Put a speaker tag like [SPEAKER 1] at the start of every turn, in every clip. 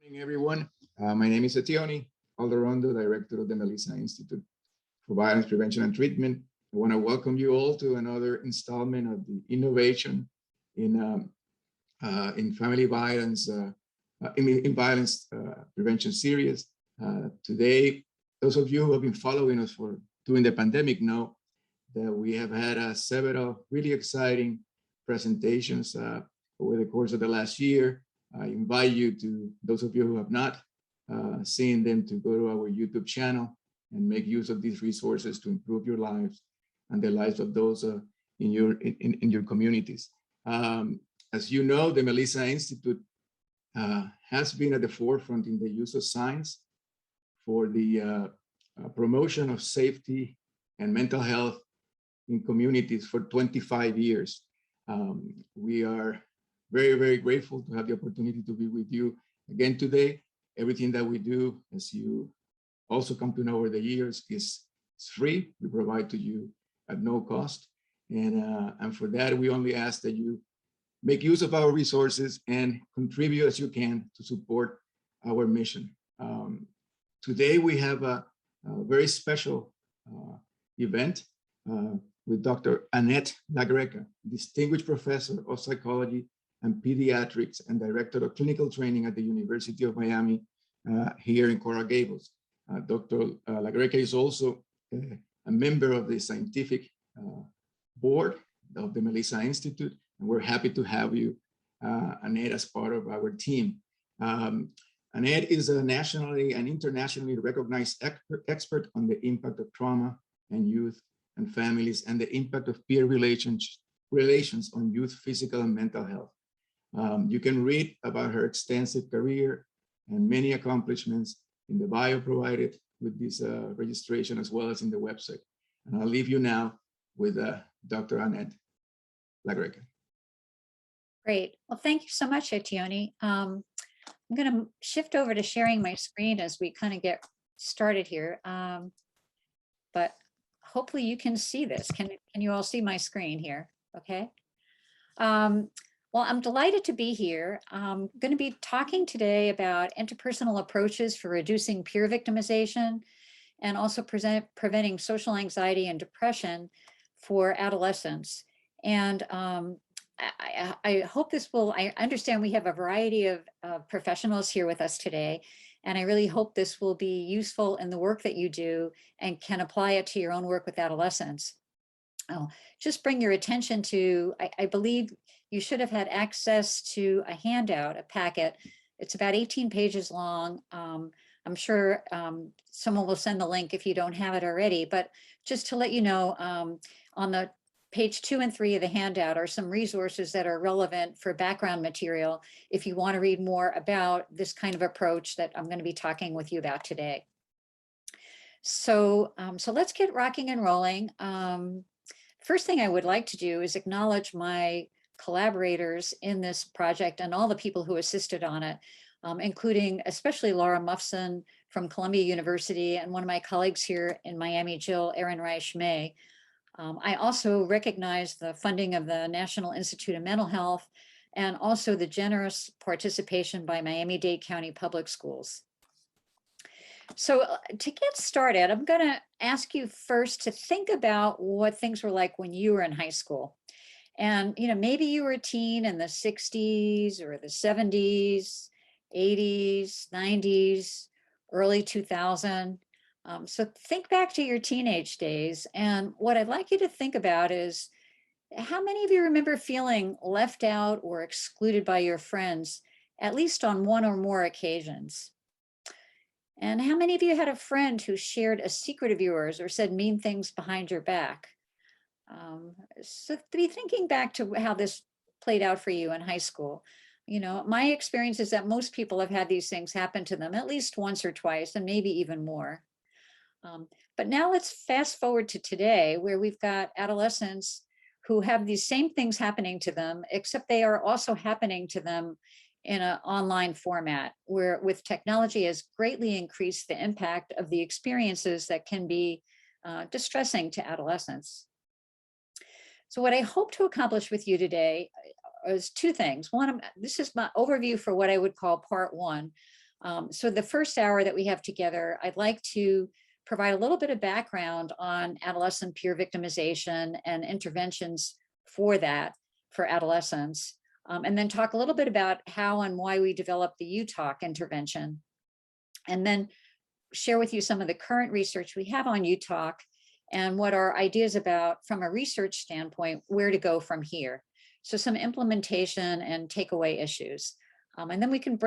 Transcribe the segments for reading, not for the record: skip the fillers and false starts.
[SPEAKER 1] Morning, everyone. My name is Etioni Alderondo, Director of the Melissa Institute for Violence Prevention and Treatment. I want to welcome you all to another installment of the Innovation in Family Violence, in Violence Prevention series. Today, those of you who have been following us during the pandemic know that we have had several really exciting presentations over the course of the last year. I invite you to, those of you who have not seen them, to go to our YouTube channel and make use of these resources to improve your lives and the lives of those in your communities. As you know, the Melissa Institute has been at the forefront in the use of science for the promotion of safety and mental health in communities for 25 years. We are very, very grateful to have the opportunity to be with you again today. Everything that we do, as you also come to know over the years, is free. We provide to you at no cost. And for that, we only ask that you make use of our resources and contribute as you can to support our mission. Today, we have a very special event with Dr. Annette Greca, Distinguished Professor of Psychology and Pediatrics and Director of Clinical Training at the University of Miami here in Coral Gables. Dr. Greca is also a member of the scientific board of the Melissa Institute, and we're happy to have you, Annette, as part of our team. Annette is a nationally and internationally recognized expert on the impact of trauma and youth and families and the impact of peer relations on youth physical and mental health. You can read about her extensive career and many accomplishments in the bio provided with this registration, as well as in the website. And I'll leave you now with Dr. Annette Greca.
[SPEAKER 2] Great. Well, thank you so much, Etioni. I'm going to shift over to sharing my screen as we kind of get started here. But hopefully you can see this. Can you all see my screen here? Okay. Well, I'm delighted to be here. I'm going to be talking today about interpersonal approaches for reducing peer victimization and also preventing social anxiety and depression for adolescents. And I hope this will, I understand we have a variety of professionals here with us today, and I really hope this will be useful in the work that you do and can apply it to your own work with adolescents. I'll just bring your attention to, I believe you should have had access to a handout, a packet. It's about 18 pages long. I'm sure someone will send the link if you don't have it already, but just to let you know, on the page 2 and 3 of the handout are some resources that are relevant for background material if you want to read more about this kind of approach that I'm going to be talking with you about today. So let's get rocking and rolling. First thing I would like to do is acknowledge my collaborators in this project and all the people who assisted on it, including especially Laura Muffson from Columbia University and one of my colleagues here in Miami, Jill Ehrenreich-May. I also recognize the funding of the National Institute of Mental Health and also the generous participation by Miami-Dade County Public Schools. So to get started, I'm going to ask you first to think about what things were like when you were in high school. And, you know, maybe you were a teen in the 60s or the 70s, 80s, 90s, early 2000. So think back to your teenage days. And what I'd like you to think about is, how many of you remember feeling left out or excluded by your friends, at least on one or more occasions? And how many of you had a friend who shared a secret of yours or said mean things behind your back? So to be thinking back to how this played out for you in high school. You know, my experience is that most people have had these things happen to them at least once or twice, and maybe even more. But now let's fast forward to today, where we've got adolescents who have these same things happening to them, except they are also happening to them in an online format, where with technology has greatly increased the impact of the experiences that can be distressing to adolescents. So what I hope to accomplish with you today is two things. One, this is my overview for what I would call part one. So the first hour that we have together, I'd like to provide a little bit of background on adolescent peer victimization and interventions for that for adolescents, and then talk a little bit about how and why we developed the UTalk intervention, and then share with you some of the current research we have on UTalk and what our ideas about, from a research standpoint, where to go from here. So some implementation and takeaway issues. And then we can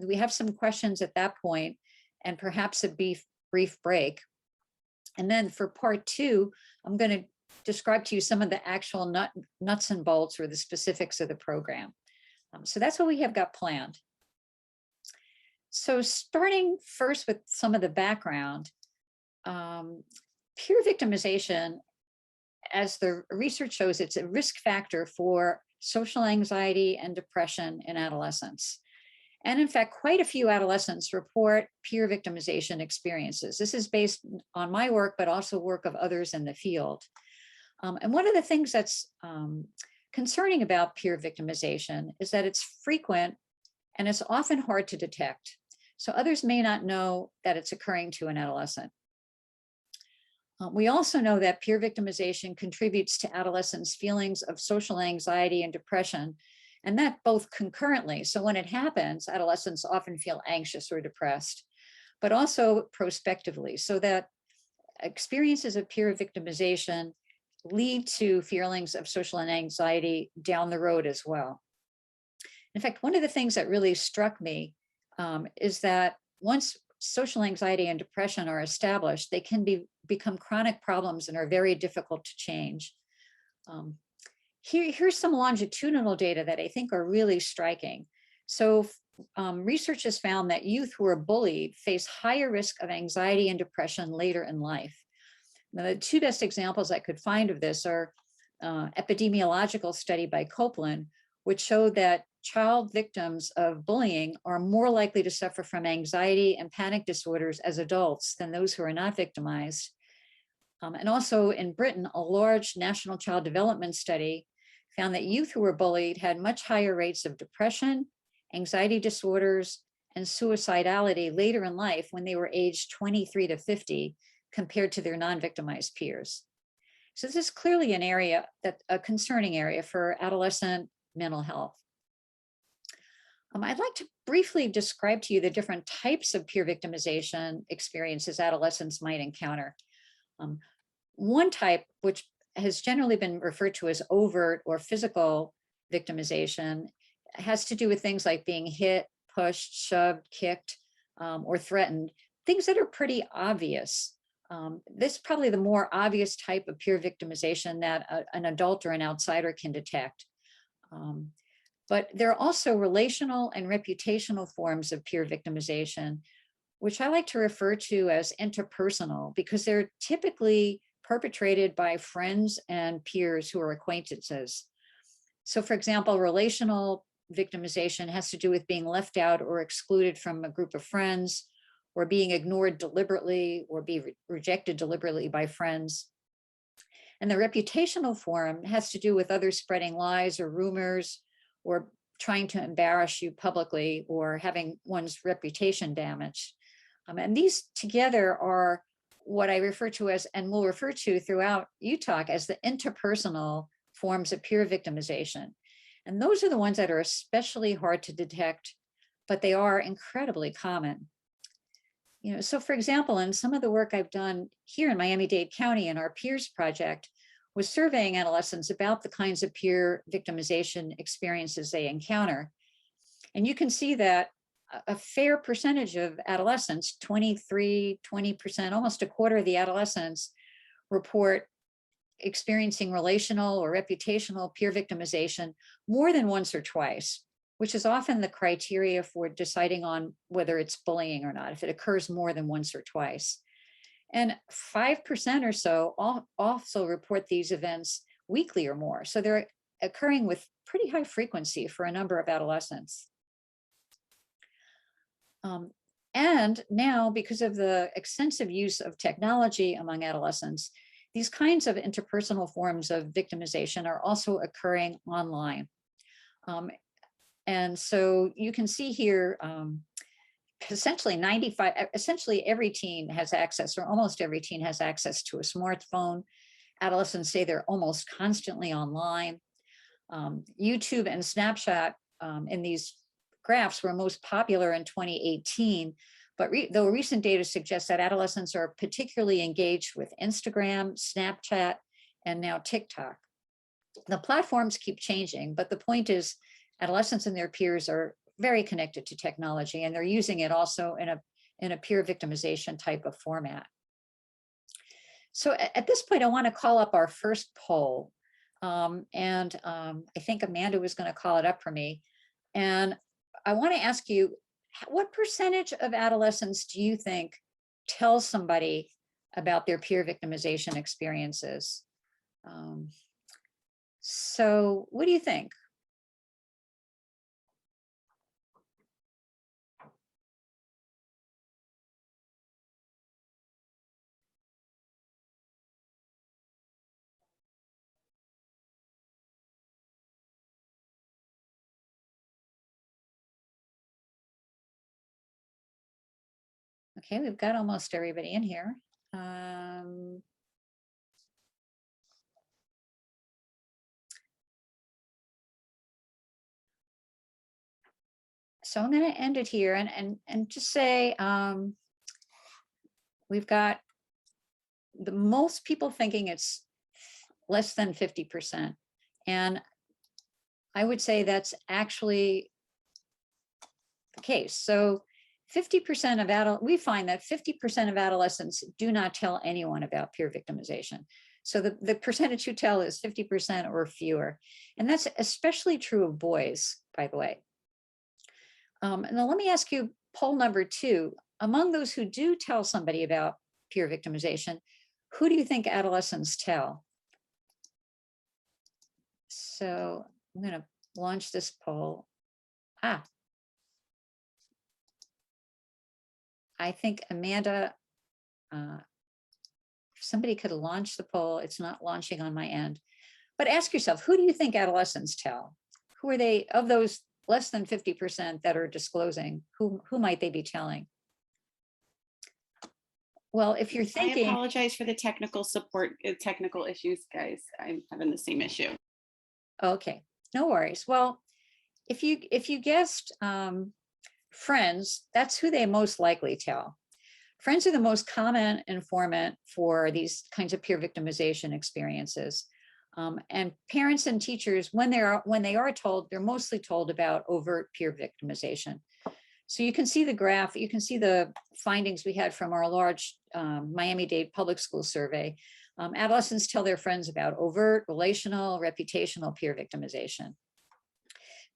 [SPEAKER 2] we have some questions at that point, and perhaps a brief break. And then for part two, I'm going to describe to you some of the actual nuts and bolts or the specifics of the program. So that's what we have got planned. So starting first with some of the background, peer victimization, as the research shows, it's a risk factor for social anxiety and depression in adolescents. And in fact, quite a few adolescents report peer victimization experiences. This is based on my work, but also work of others in the field. And one of the things that's concerning about peer victimization is that it's frequent and it's often hard to detect. So others may not know that it's occurring to an adolescent. We also know that peer victimization contributes to adolescents' feelings of social anxiety and depression, and that both concurrently. So when it happens, adolescents often feel anxious or depressed, but also prospectively, so that experiences of peer victimization lead to feelings of social anxiety down the road as well. In fact, one of the things that really struck me is that once social anxiety and depression are established, they can become chronic problems and are very difficult to change. Here's some longitudinal data that I think are really striking. So research has found that youth who are bullied face higher risk of anxiety and depression later in life. Now, the two best examples I could find of this are epidemiological study by Copeland, which showed that child victims of bullying are more likely to suffer from anxiety and panic disorders as adults than those who are not victimized. And also in Britain, a large national child development study found that youth who were bullied had much higher rates of depression, anxiety disorders, and suicidality later in life when they were aged 23 to 50 compared to their non-victimized peers. So this is clearly an area, a concerning area for adolescent mental health. I'd like to briefly describe to you the different types of peer victimization experiences adolescents might encounter. One type, which has generally been referred to as overt or physical victimization, has to do with things like being hit, pushed, shoved, kicked, or threatened, things that are pretty obvious. This is probably the more obvious type of peer victimization that an adult or an outsider can detect. But there are also relational and reputational forms of peer victimization, which I like to refer to as interpersonal, because they're typically perpetrated by friends and peers who are acquaintances. So for example, relational victimization has to do with being left out or excluded from a group of friends, or being ignored deliberately, or be rejected deliberately by friends. And the reputational form has to do with others spreading lies or rumors, or trying to embarrass you publicly, or having one's reputation damaged. And these together are what I refer to as, and will refer to throughout UTalk, as the interpersonal forms of peer victimization. And those are the ones that are especially hard to detect, but they are incredibly common. So for example, in some of the work I've done here in Miami-Dade County in our Peers Project, was surveying adolescents about the kinds of peer victimization experiences they encounter. And you can see that a fair percentage of adolescents, 20%, almost a quarter of the adolescents, report experiencing relational or reputational peer victimization more than once or twice, which is often the criteria for deciding on whether it's bullying or not, if it occurs more than once or twice. And 5% or so also report these events weekly or more. So they're occurring with pretty high frequency for a number of adolescents. And now, because of the extensive use of technology among adolescents, these kinds of interpersonal forms of victimization are also occurring online. And so you can see here essentially every teen has access, or almost every teen has access to a smartphone. Adolescents say they're almost constantly online. YouTube and Snapchat in these graphs were most popular in 2018, but though recent data suggests that adolescents are particularly engaged with Instagram, Snapchat, and now TikTok. The platforms keep changing, but the point is adolescents and their peers are very connected to technology, and they're using it also in a peer victimization type of format. So at this point, I want to call up our first poll. I think Amanda was going to call it up for me. And I want to ask you, what percentage of adolescents do you think tell somebody about their peer victimization experiences? So what do you think? Okay, we've got almost everybody in here. So I'm going to end it here and just say we've got the most people thinking it's less than 50%. And I would say that's actually the case. So 50% of we find that 50% of adolescents do not tell anyone about peer victimization. So the percentage who tell is 50% or fewer. And that's especially true of boys, by the way. Now let me ask you poll number 2. Among those who do tell somebody about peer victimization, who do you think adolescents tell? So I'm going to launch this poll. I think Amanda, if somebody could launch the poll, it's not launching on my end. But ask yourself, who do you think adolescents tell? Who are they, of those less than 50% that are disclosing, who might they be telling? Well, if you're thinking—
[SPEAKER 3] I apologize for the technical issues, guys. I'm having the same issue.
[SPEAKER 2] Okay, no worries. Well, if you guessed friends, that's who they most likely tell. Friends are the most common informant for these kinds of peer victimization experiences. And parents and teachers, when they are told, they're mostly told about overt peer victimization. So you can see the graph, you can see the findings we had from our large Miami-Dade public school survey. Adolescents tell their friends about overt, relational, reputational peer victimization.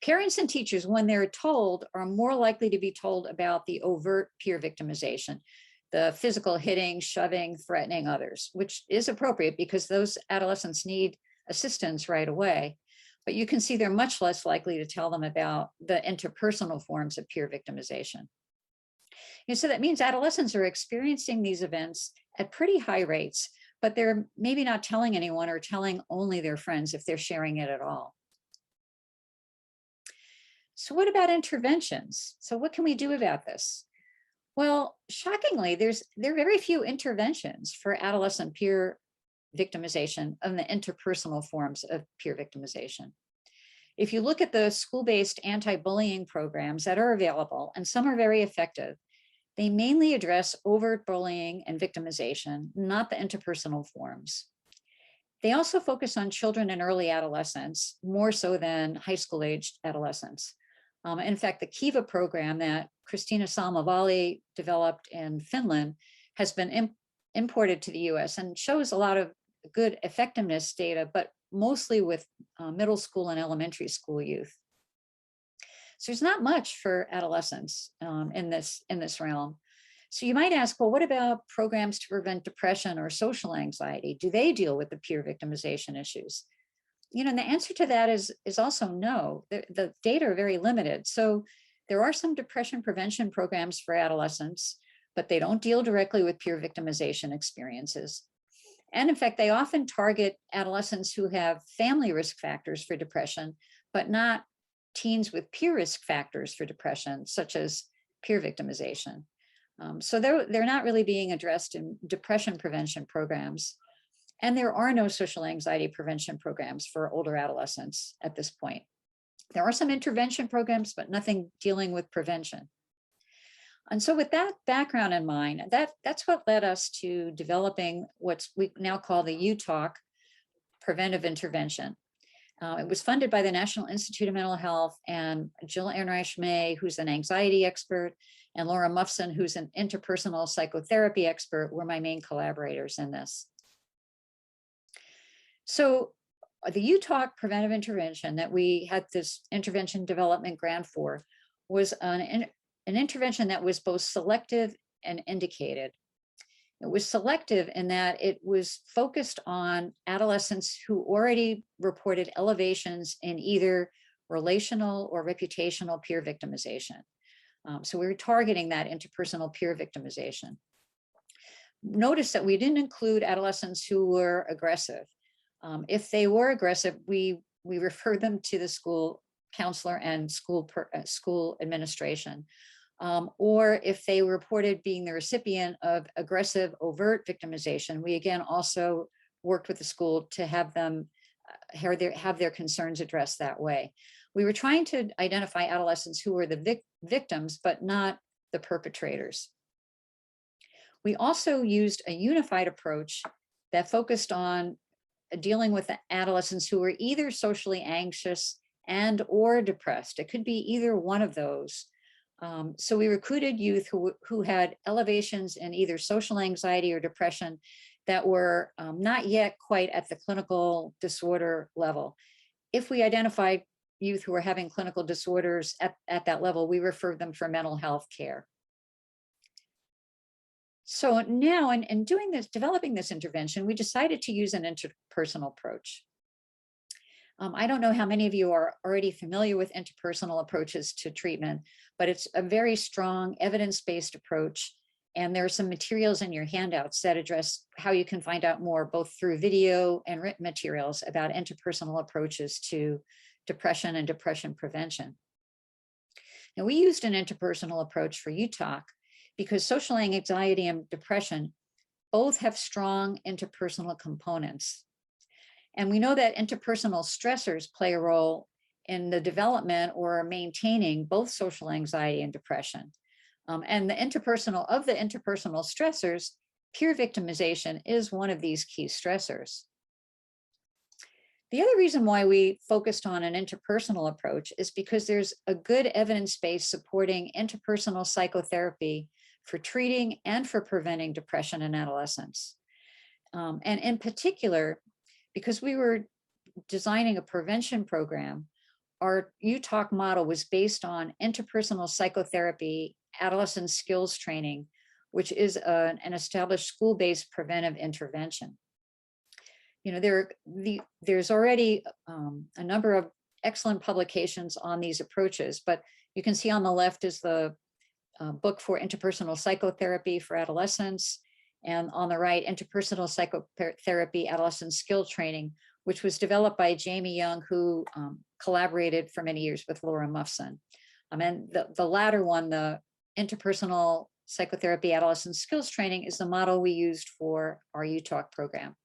[SPEAKER 2] Parents and teachers, when they're told, are more likely to be told about the overt peer victimization, the physical hitting, shoving, threatening others, which is appropriate because those adolescents need assistance right away. But you can see they're much less likely to tell them about the interpersonal forms of peer victimization. And so that means adolescents are experiencing these events at pretty high rates, but they're maybe not telling anyone or telling only their friends if they're sharing it at all. So what about interventions? So what can we do about this? Well, shockingly, there are very few interventions for adolescent peer victimization and the interpersonal forms of peer victimization. If you look at the school-based anti-bullying programs that are available, and some are very effective, they mainly address overt bullying and victimization, not the interpersonal forms. They also focus on children and early adolescents, more so than high school-aged adolescents. In fact, the Kiva program that Christina Salmavali developed in Finland has been imported to the US and shows a lot of good effectiveness data, but mostly with middle school and elementary school youth. So there's not much for adolescents in this realm. So you might ask, well, what about programs to prevent depression or social anxiety? Do they deal with the peer victimization issues? You know, and the answer to that is also no. The data are very limited. So there are some depression prevention programs for adolescents, but they don't deal directly with peer victimization experiences. And in fact, they often target adolescents who have family risk factors for depression, but not teens with peer risk factors for depression, such as peer victimization. So they're not really being addressed in depression prevention programs. And there are no social anxiety prevention programs for older adolescents at this point. There are some intervention programs, but nothing dealing with prevention. And so with that background in mind, that's what led us to developing what we now call the UTalk preventive intervention. It was funded by the National Institute of Mental Health, and Jill Ehrenreich-May, who's an anxiety expert, and Laura Mufson, who's an interpersonal psychotherapy expert, were my main collaborators in this. So the UTalk preventive intervention that we had this intervention development grant for was an intervention that was both selective and indicated. It was selective in that it was focused on adolescents who already reported elevations in either relational or reputational peer victimization. So we were targeting that interpersonal peer victimization. Notice that we didn't include adolescents who were aggressive. If they were aggressive, we referred them to the school counselor and school administration. Or if they reported being the recipient of aggressive overt victimization, we again also worked with the school to have them have their concerns addressed that way. We were trying to identify adolescents who were the victims, but not the perpetrators. We also used a unified approach that focused on dealing with the adolescents who were either socially anxious and or depressed. It could be either one of those. So we recruited youth who had elevations in either social anxiety or depression that were not yet quite at the clinical disorder level. If we identified youth who were having clinical disorders at that level, we referred them for mental health care. So now in doing this, developing this intervention, we decided to use an interpersonal approach. I don't know how many of you are already familiar with interpersonal approaches to treatment, but it's a very strong evidence-based approach. And there are some materials in your handouts that address how you can find out more, both through video and written materials about interpersonal approaches to depression and depression prevention. Now, we used an interpersonal approach for UTalk because social anxiety and depression both have strong interpersonal components. And we know that interpersonal stressors play a role in the development or maintaining both social anxiety and depression. And the interpersonal stressors, peer victimization is one of these key stressors. The other reason why we focused on an interpersonal approach is because there's a good evidence base supporting interpersonal psychotherapy for treating and for preventing depression in adolescents. And in particular, because we were designing a prevention program, our UTalk model was based on interpersonal psychotherapy, adolescent skills training, which is an established school-based preventive intervention. You know, there's already a number of excellent publications on these approaches, but you can see on the left is the book for interpersonal psychotherapy for adolescents, and on the right, interpersonal psychotherapy adolescent skill training, which was developed by Jamie Young, who collaborated for many years with Laura Mufson. And the latter one, the interpersonal psychotherapy adolescent skills training, is the model we used for our UTalk program.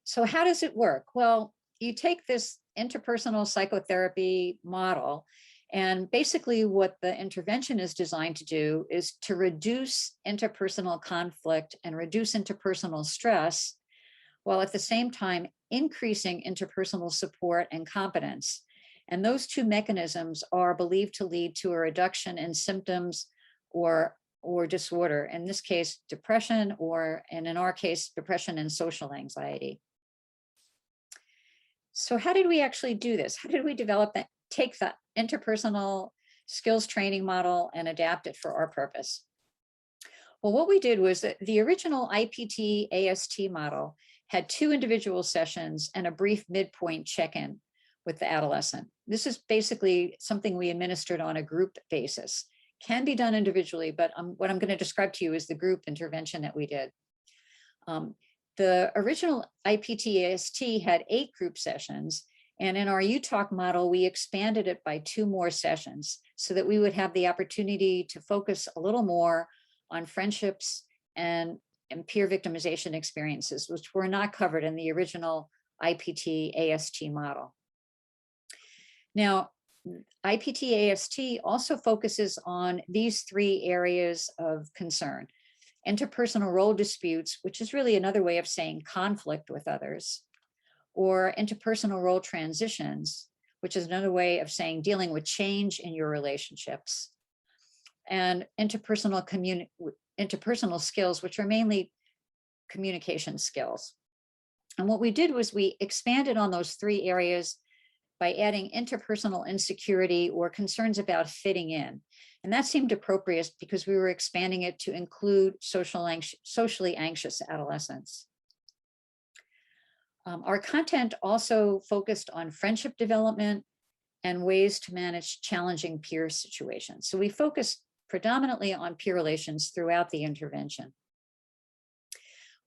[SPEAKER 2] So how does it work? Well, you take this interpersonal psychotherapy model, and basically what the intervention is designed to do is to reduce interpersonal conflict and reduce interpersonal stress, while at the same time increasing interpersonal support and competence. And those two mechanisms are believed to lead to a reduction in symptoms or disorder, in this case, depression, and in our case, depression and social anxiety. So how did we actually do this? How did we develop that, take the interpersonal skills training model and adapt it for our purpose? Well, what we did was that the original IPT-AST model had 2 individual sessions and a brief midpoint check-in with the adolescent. This is basically something we administered on a group basis. Can be done individually, but what I'm going to describe to you is the group intervention that we did. The original IPT-AST had 8 group sessions, And in our UTalk model, we expanded it by 2 more sessions so that we would have the opportunity to focus a little more on friendships and peer victimization experiences, which were not covered in the original IPT-AST model. Now, IPT-AST also focuses on these 3 areas of concern: interpersonal role disputes, which is really another way of saying conflict with others, or interpersonal role transitions, which is another way of saying dealing with change in your relationships, and interpersonal skills, which are mainly communication skills. And what we did was we expanded on those 3 areas by adding interpersonal insecurity or concerns about fitting in. And that seemed appropriate because we were expanding it to include socially anxious adolescents. Our content also focused on friendship development and ways to manage challenging peer situations. So we focused predominantly on peer relations throughout the intervention.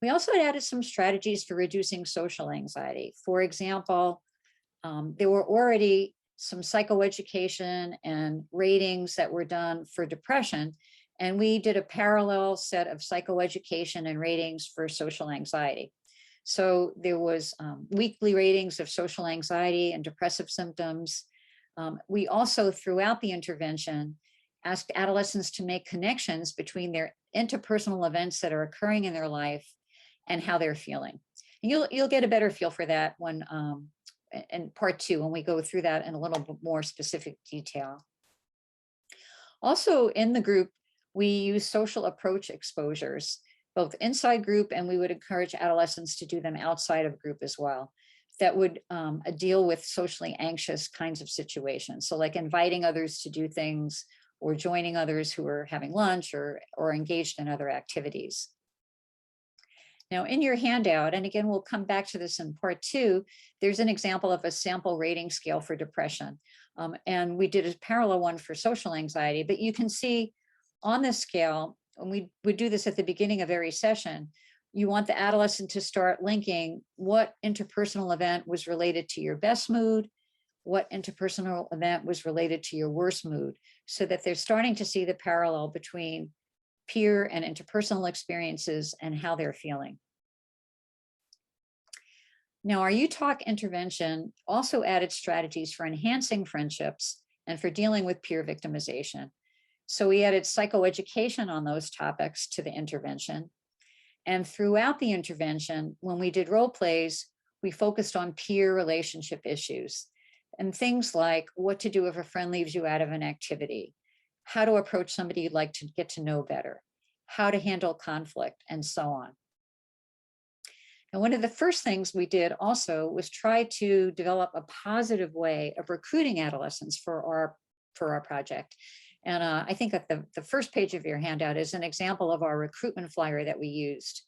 [SPEAKER 2] We also added some strategies for reducing social anxiety. For example, there were already some psychoeducation and ratings that were done for depression, and we did a parallel set of psychoeducation and ratings for social anxiety. So there was weekly ratings of social anxiety and depressive symptoms. We also, throughout the intervention, asked adolescents to make connections between their interpersonal events that are occurring in their life and how they're feeling. And you'll get a better feel for that when in part 2, when we go through that in a little bit more specific detail. Also in the group, we use social approach exposures, both inside group, and we would encourage adolescents to do them outside of group as well, that would deal with socially anxious kinds of situations. So like inviting others to do things or joining others who are having lunch or engaged in other activities. Now in your handout, and again, we'll come back to this in part 2, there's an example of a sample rating scale for depression. And we did a parallel one for social anxiety, but you can see on this scale, and we would do this at the beginning of every session, you want the adolescent to start linking what interpersonal event was related to your best mood, what interpersonal event was related to your worst mood, so that they're starting to see the parallel between peer and interpersonal experiences and how they're feeling. Now, our UTalk intervention also added strategies for enhancing friendships and for dealing with peer victimization. So we added psychoeducation on those topics to the intervention. And throughout the intervention, when we did role plays, we focused on peer relationship issues and things like what to do if a friend leaves you out of an activity, how to approach somebody you'd like to get to know better, how to handle conflict, and so on. And one of the first things we did also was try to develop a positive way of recruiting adolescents for our project. And I think that the first page of your handout is an example of our recruitment flyer that we used.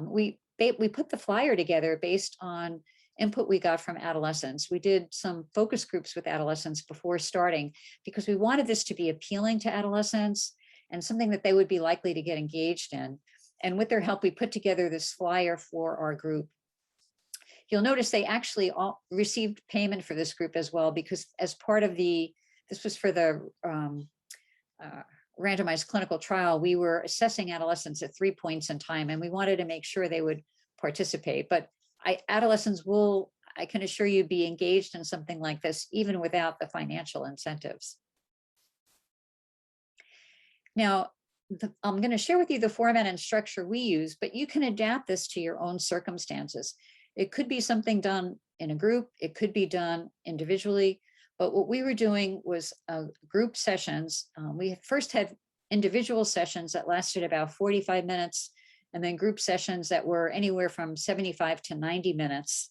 [SPEAKER 2] We put the flyer together based on input we got from adolescents. We did some focus groups with adolescents before starting because we wanted this to be appealing to adolescents and something that they would be likely to get engaged in. And with their help, we put together this flyer for our group. You'll notice they actually all received payment for this group as well, because as part of this was for the randomized clinical trial, we were assessing adolescents at 3 points in time, and we wanted to make sure they would participate. But adolescents will, I can assure you, be engaged in something like this, even without the financial incentives. Now, I'm going to share with you the format and structure we use, but you can adapt this to your own circumstances. It could be something done in a group, it could be done individually, but what we were doing was group sessions. We first had individual sessions that lasted about 45 minutes, and then group sessions that were anywhere from 75 to 90 minutes.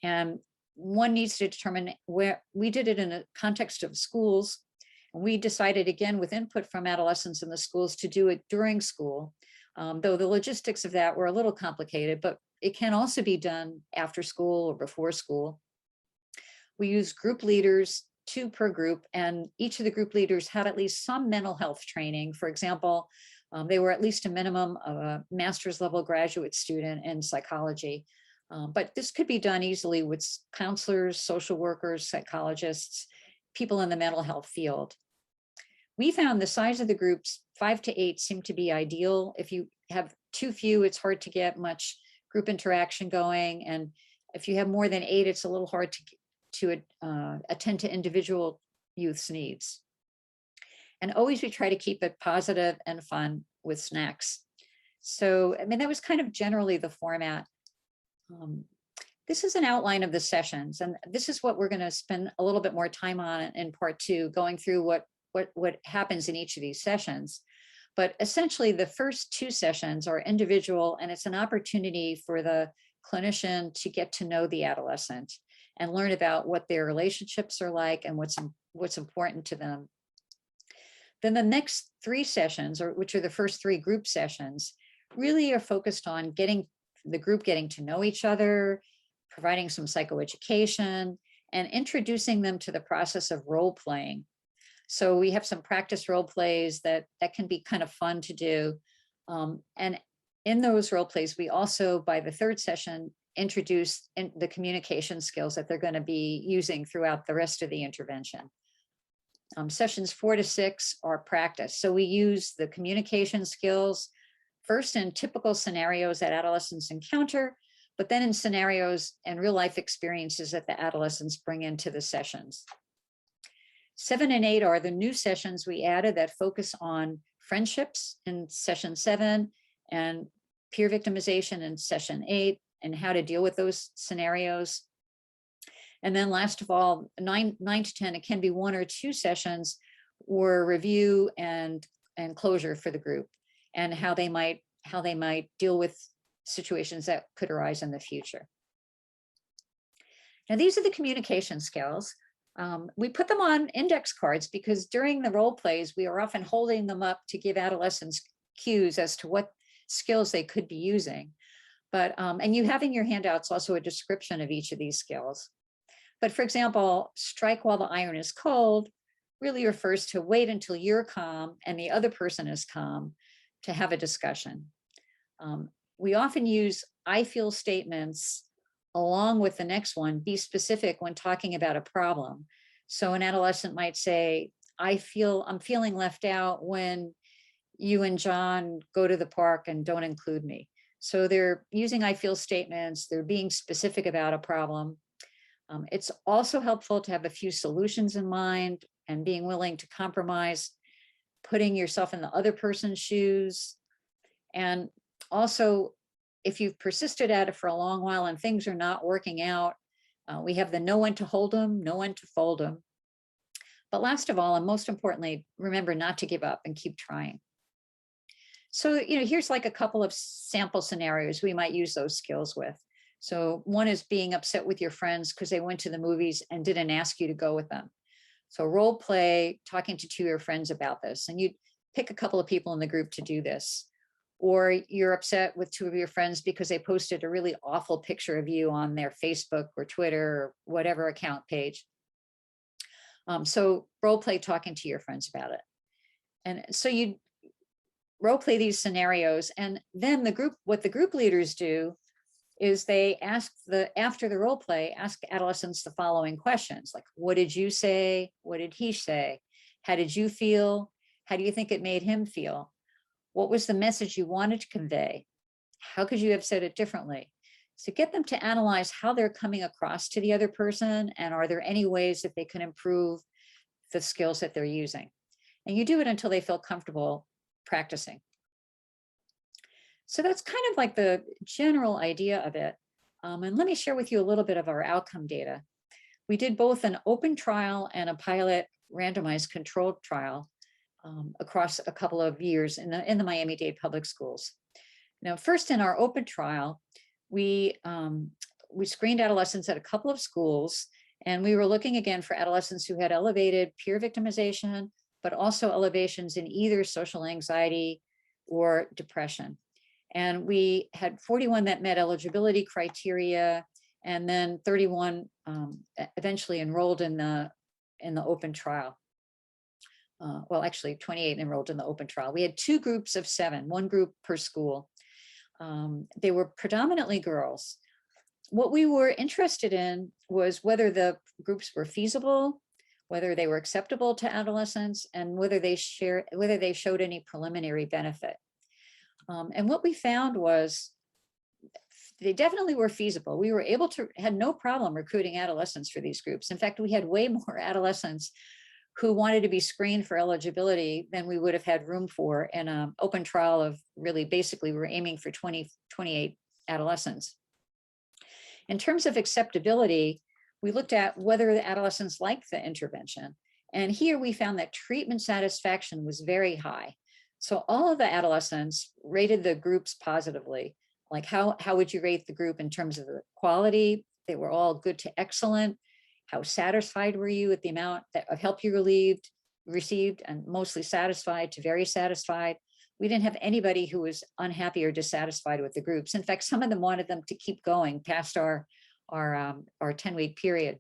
[SPEAKER 2] And one needs to determine where we did it in a context of schools. We decided, again, with input from adolescents in the schools, to do it during school, though the logistics of that were a little complicated, but it can also be done after school or before school. We used group leaders, 2 per group, and each of the group leaders had at least some mental health training. For example, they were at least a minimum of a master's level graduate student in psychology. But this could be done easily with counselors, social workers, psychologists, people in the mental health field. We found the size of the groups, 5 to 8, seem to be ideal. If you have too few, it's hard to get much group interaction going. And if you have more than 8, it's a little hard to attend to individual youth's needs. And always we try to keep it positive and fun with snacks. So, I mean, that was kind of generally the format. This is an outline of the sessions, and this is what we're going to spend a little bit more time on in part 2, going through what happens in each of these sessions. But essentially, the first 2 sessions are individual, and it's an opportunity for the clinician to get to know the adolescent and learn about what their relationships are like and what's important to them. Then the next 3 sessions, which are the first 3 group sessions, really are focused on getting the group getting to know each other, providing some psychoeducation, and introducing them to the process of role playing. So we have some practice role plays that can be kind of fun to do. And in those role plays, we also, by the 3rd session, introduce the communication skills that they're going to be using throughout the rest of the intervention. Sessions 4 to 6 are practice. So we use the communication skills first in typical scenarios that adolescents encounter, but then in scenarios and real life experiences that the adolescents bring into the sessions. 7 and 8 are the new sessions we added that focus on friendships in session 7 and peer victimization in session 8 and how to deal with those scenarios. And then last of all, 9 to 10, it can be 1 or 2 sessions or review and closure for the group and how they might deal with situations that could arise in the future. Now, these are the communication skills. We put them on index cards because during the role plays, we are often holding them up to give adolescents cues as to what skills they could be using. But, and you have in your handouts also a description of each of these skills. But for example, strike while the iron is cold really refers to wait until you're calm and the other person is calm to have a discussion. We often use I feel statements along with the next one, be specific when talking about a problem. So an adolescent might say, I'm feeling left out when you and John go to the park and don't include me. So they're using I feel statements, they're being specific about a problem. It's also helpful to have a few solutions in mind and being willing to compromise, putting yourself in the other person's shoes. And also, if you've persisted at it for a long while and things are not working out, we have the know when to hold them, know when to fold them. But last of all, and most importantly, remember not to give up and keep trying. So, here's like a couple of sample scenarios we might use those skills with. So one is being upset with your friends because they went to the movies and didn't ask you to go with them. So role play, talking to 2 of your friends about this, and you pick a couple of people in the group to do this. Or you're upset with 2 of your friends because they posted a really awful picture of you on their Facebook or Twitter or whatever account page. So role play talking to your friends about it. And so you role play these scenarios, and then what the group leaders do is they after the role play, ask adolescents the following questions, like, what did you say? What did he say? How did you feel? How do you think it made him feel? What was the message you wanted to convey? How could you have said it differently? So get them to analyze how they're coming across to the other person, and are there any ways that they can improve the skills that they're using? And you do it until they feel comfortable practicing. So that's kind of like the general idea of it. And let me share with you a little bit of our outcome data. We did both an open trial and a pilot randomized controlled trial across a couple of years in the Miami-Dade public schools. Now, first in our open trial, we screened adolescents at a couple of schools, and we were looking again for adolescents who had elevated peer victimization, but also elevations in either social anxiety or depression. And we had 41 that met eligibility criteria, and then 31 eventually enrolled in the open trial. Well, actually 28 enrolled in the open trial. We had 2 groups of 7, 1 group per school. They were predominantly girls. What we were interested in was whether the groups were feasible, whether they were acceptable to adolescents, and whether they showed any preliminary benefit. And what we found was they definitely were feasible. We were able to, had no problem recruiting adolescents for these groups. In fact, we had way more adolescents who wanted to be screened for eligibility than we would have had room for in an open trial of really, basically, we're aiming for 28 adolescents. In terms of acceptability, we looked at whether the adolescents liked the intervention. And here we found that treatment satisfaction was very high. So all of the adolescents rated the groups positively. Like how would you rate the group in terms of the quality? They were all good to excellent. How satisfied were you with the amount of help you received, and mostly satisfied to very satisfied? We didn't have anybody who was unhappy or dissatisfied with the groups. In fact, some of them wanted them to keep going past our 10-week period.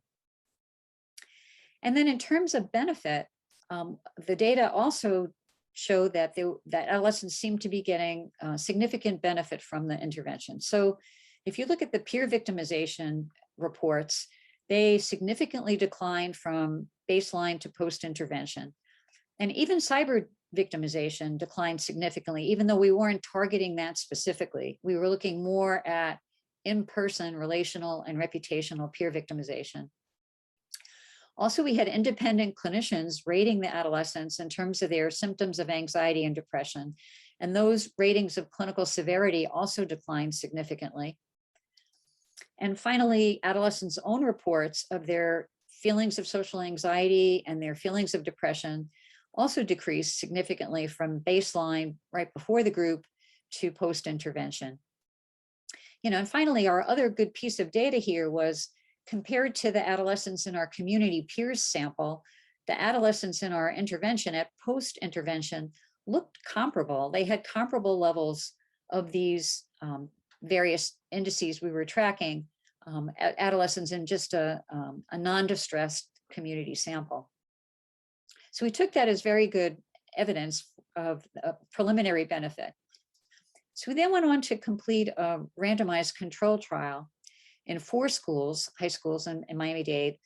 [SPEAKER 2] And then in terms of benefit, the data also show that adolescents seem to be getting significant benefit from the intervention. So if you look at the peer victimization reports, they significantly declined from baseline to post-intervention. And even cyber victimization declined significantly, even though we weren't targeting that specifically. We were looking more at in-person, relational, and reputational peer victimization. Also, we had independent clinicians rating the adolescents in terms of their symptoms of anxiety and depression. And those ratings of clinical severity also declined significantly. And finally, adolescents' own reports of their feelings of social anxiety and their feelings of depression also decreased significantly from baseline right before the group to post-intervention. And finally, our other good piece of data here was compared to the adolescents in our community peers sample, the adolescents in our intervention at post-intervention looked comparable. They had comparable levels of these various indices we were tracking, adolescents in just a non-distressed community sample. So we took that as very good evidence of a preliminary benefit. So we then went on to complete a randomized control trial in 4 schools, high schools in Miami-Dade.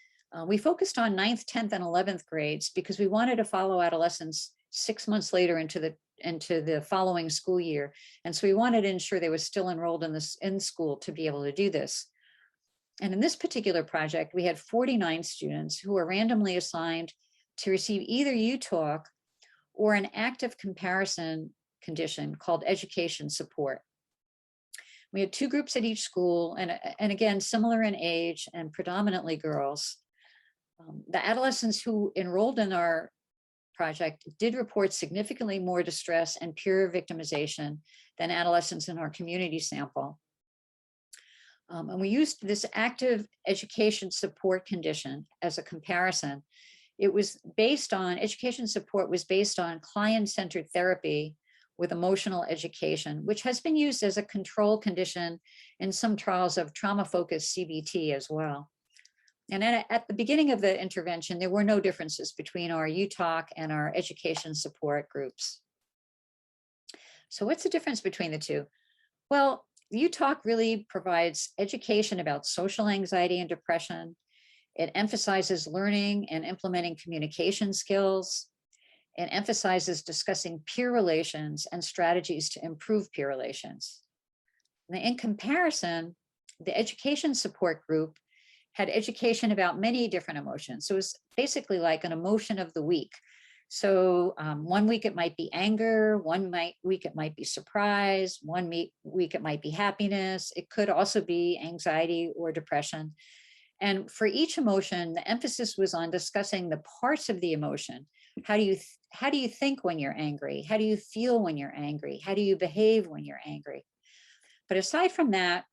[SPEAKER 2] We focused on 9th, 10th, and 11th grades because we wanted to follow adolescents 6 months later into the following school year. And so we wanted to ensure they were still enrolled in school to be able to do this. And in this particular project, we had 49 students who were randomly assigned to receive either UTalk or an active comparison condition called education support. We had 2 groups at each school, and again, similar in age and predominantly girls. The adolescents who enrolled in our project did report significantly more distress and peer victimization than adolescents in our community sample. And we used this active education support condition as a comparison. It was based on, education support was based on client-centered therapy with emotional education, which has been used as a control condition in some trials of trauma-focused CBT as well. And at the beginning of the intervention, there were no differences between our UTalk and our education support groups. So what's the difference between the two? Well, UTalk really provides education about social anxiety and depression. It emphasizes learning and implementing communication skills. It emphasizes discussing peer relations and strategies to improve peer relations. Now, in comparison, the education support group had education about many different emotions. So it was basically like an emotion of the week. So one week it might be anger, week it might be surprise, one week it might be happiness. It could also be anxiety or depression. And for each emotion, the emphasis was on discussing the parts of the emotion. How do you think when you're angry? How do you feel when you're angry? How do you behave when you're angry? But aside from that,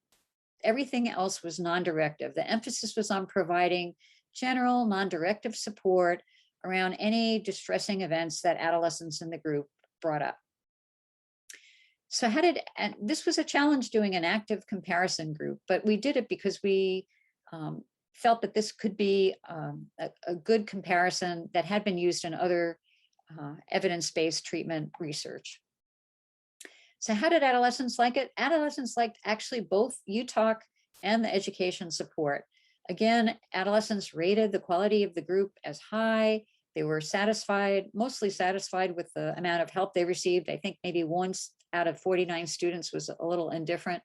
[SPEAKER 2] everything else was non-directive. The emphasis was on providing general non-directive support around any distressing events that adolescents in the group brought up. So and this was a challenge doing an active comparison group, but we did it because we felt that this could be a good comparison that had been used in other evidence-based treatment research. So how did adolescents like it? Adolescents liked actually both UTalk and the education support. Again, adolescents rated the quality of the group as high. They were satisfied, mostly satisfied with the amount of help they received. I think maybe once out of 49 students was a little indifferent,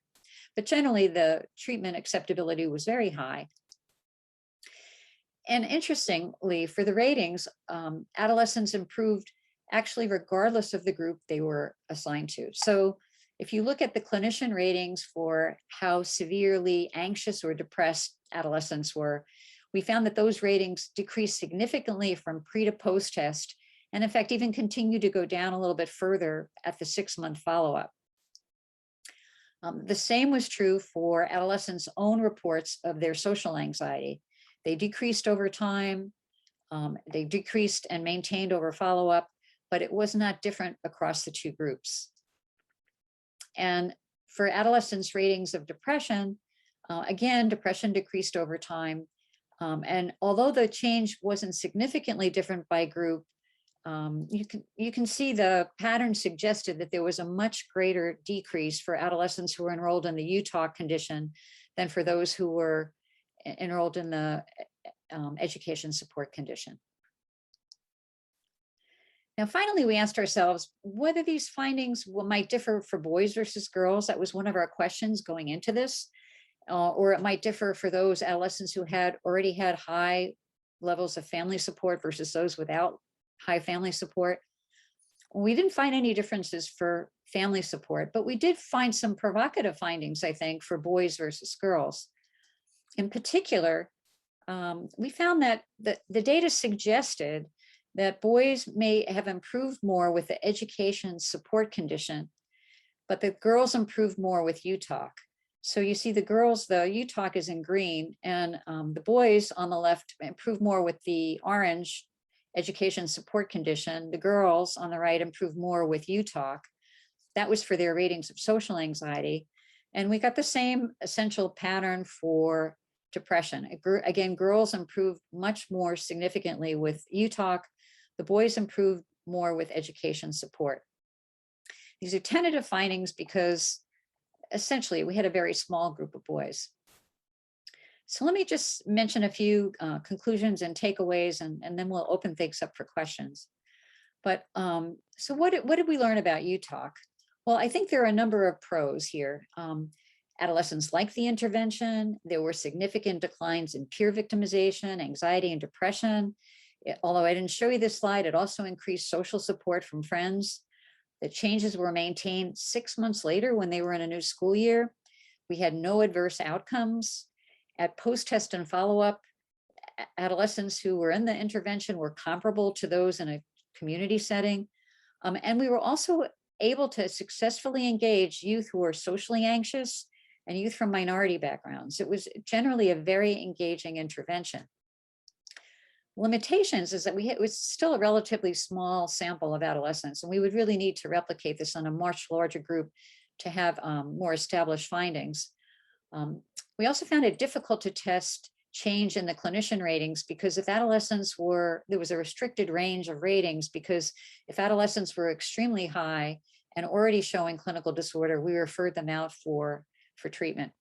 [SPEAKER 2] but generally the treatment acceptability was very high. And interestingly, for the ratings, adolescents improved actually regardless of the group they were assigned to. So if you look at the clinician ratings for how severely anxious or depressed adolescents were, we found that those ratings decreased significantly from pre to post test, and in fact, even continued to go down a little bit further at the 6-month follow-up. The same was true for adolescents' own reports of their social anxiety. They decreased over time, they decreased and maintained over follow-up, but it was not different across the two groups. And for adolescents' ratings of depression, again, depression decreased over time. And although the change wasn't significantly different by group, you can see the pattern suggested that there was a much greater decrease for adolescents who were enrolled in the UTALK condition than for those who were enrolled in the education support condition. Now, finally, we asked ourselves whether these findings might differ for boys versus girls. That was one of our questions going into this, or it might differ for those adolescents who had already had high levels of family support versus those without high family support. We didn't find any differences for family support, but we did find some provocative findings, I think, for boys versus girls. In particular, we found that the data suggested that boys may have improved more with the education support condition, but the girls improved more with UTALK. So you see the girls, the UTALK is in green, and the boys on the left improved more with the orange education support condition. The girls on the right improved more with UTALK. That was for their ratings of social anxiety. And we got the same essential pattern for depression. Again, girls improved much more significantly with UTALK. The boys improved more with education support. These are tentative findings because essentially we had a very small group of boys. So let me just mention a few conclusions and takeaways, and then we'll open things up for questions. But so what did we learn about UTALK? Well, I think there are a number of pros here. Adolescents liked the intervention. There were significant declines in peer victimization, anxiety, and depression. Although I didn't show you this slide, it also increased social support from friends. The changes were maintained 6 months later when they were in a new school year. We had no adverse outcomes. At post-test and follow-up, adolescents who were in the intervention were comparable to those in a community setting. And we were also able to successfully engage youth who were socially anxious and youth from minority backgrounds. It was generally a very engaging intervention. Limitations is that it was still a relatively small sample of adolescents, and we would really need to replicate this on a much larger group to have more established findings. We also found it difficult to test change in the clinician ratings because if adolescents there was a restricted range of ratings, because if adolescents were extremely high and already showing clinical disorder, we referred them out for treatment.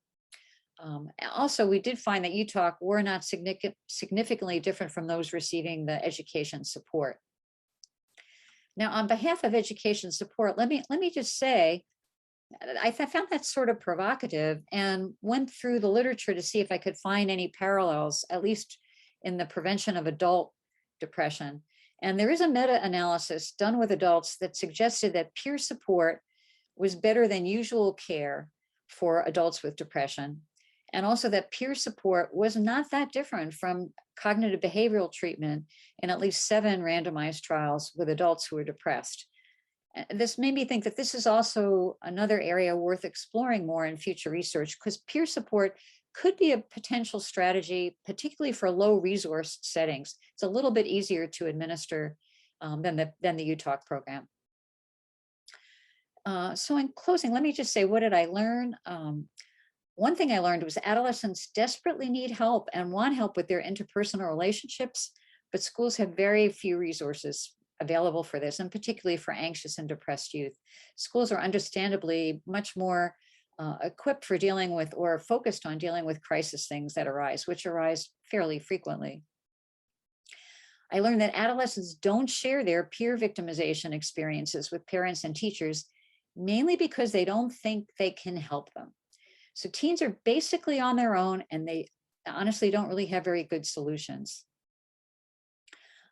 [SPEAKER 2] Also, we did find that UTALK were not significantly different from those receiving the education support. Now, on behalf of education support, let me just say, I found that sort of provocative and went through the literature to see if I could find any parallels, at least in the prevention of adult depression. And there is a meta-analysis done with adults that suggested that peer support was better than usual care for adults with depression. And also that peer support was not that different from cognitive behavioral treatment in at least 7 randomized trials with adults who were depressed. This made me think that this is also another area worth exploring more in future research, because peer support could be a potential strategy, particularly for low resource settings. It's a little bit easier to administer than the UTALK program. So in closing, let me just say, what did I learn? One thing I learned was adolescents desperately need help and want help with their interpersonal relationships, but schools have very few resources available for this, and particularly for anxious and depressed youth. Schools are understandably much more equipped for dealing with or focused on dealing with crisis things that arise, which arise fairly frequently. I learned that adolescents don't share their peer victimization experiences with parents and teachers, mainly because they don't think they can help them. So teens are basically on their own, and they honestly don't really have very good solutions.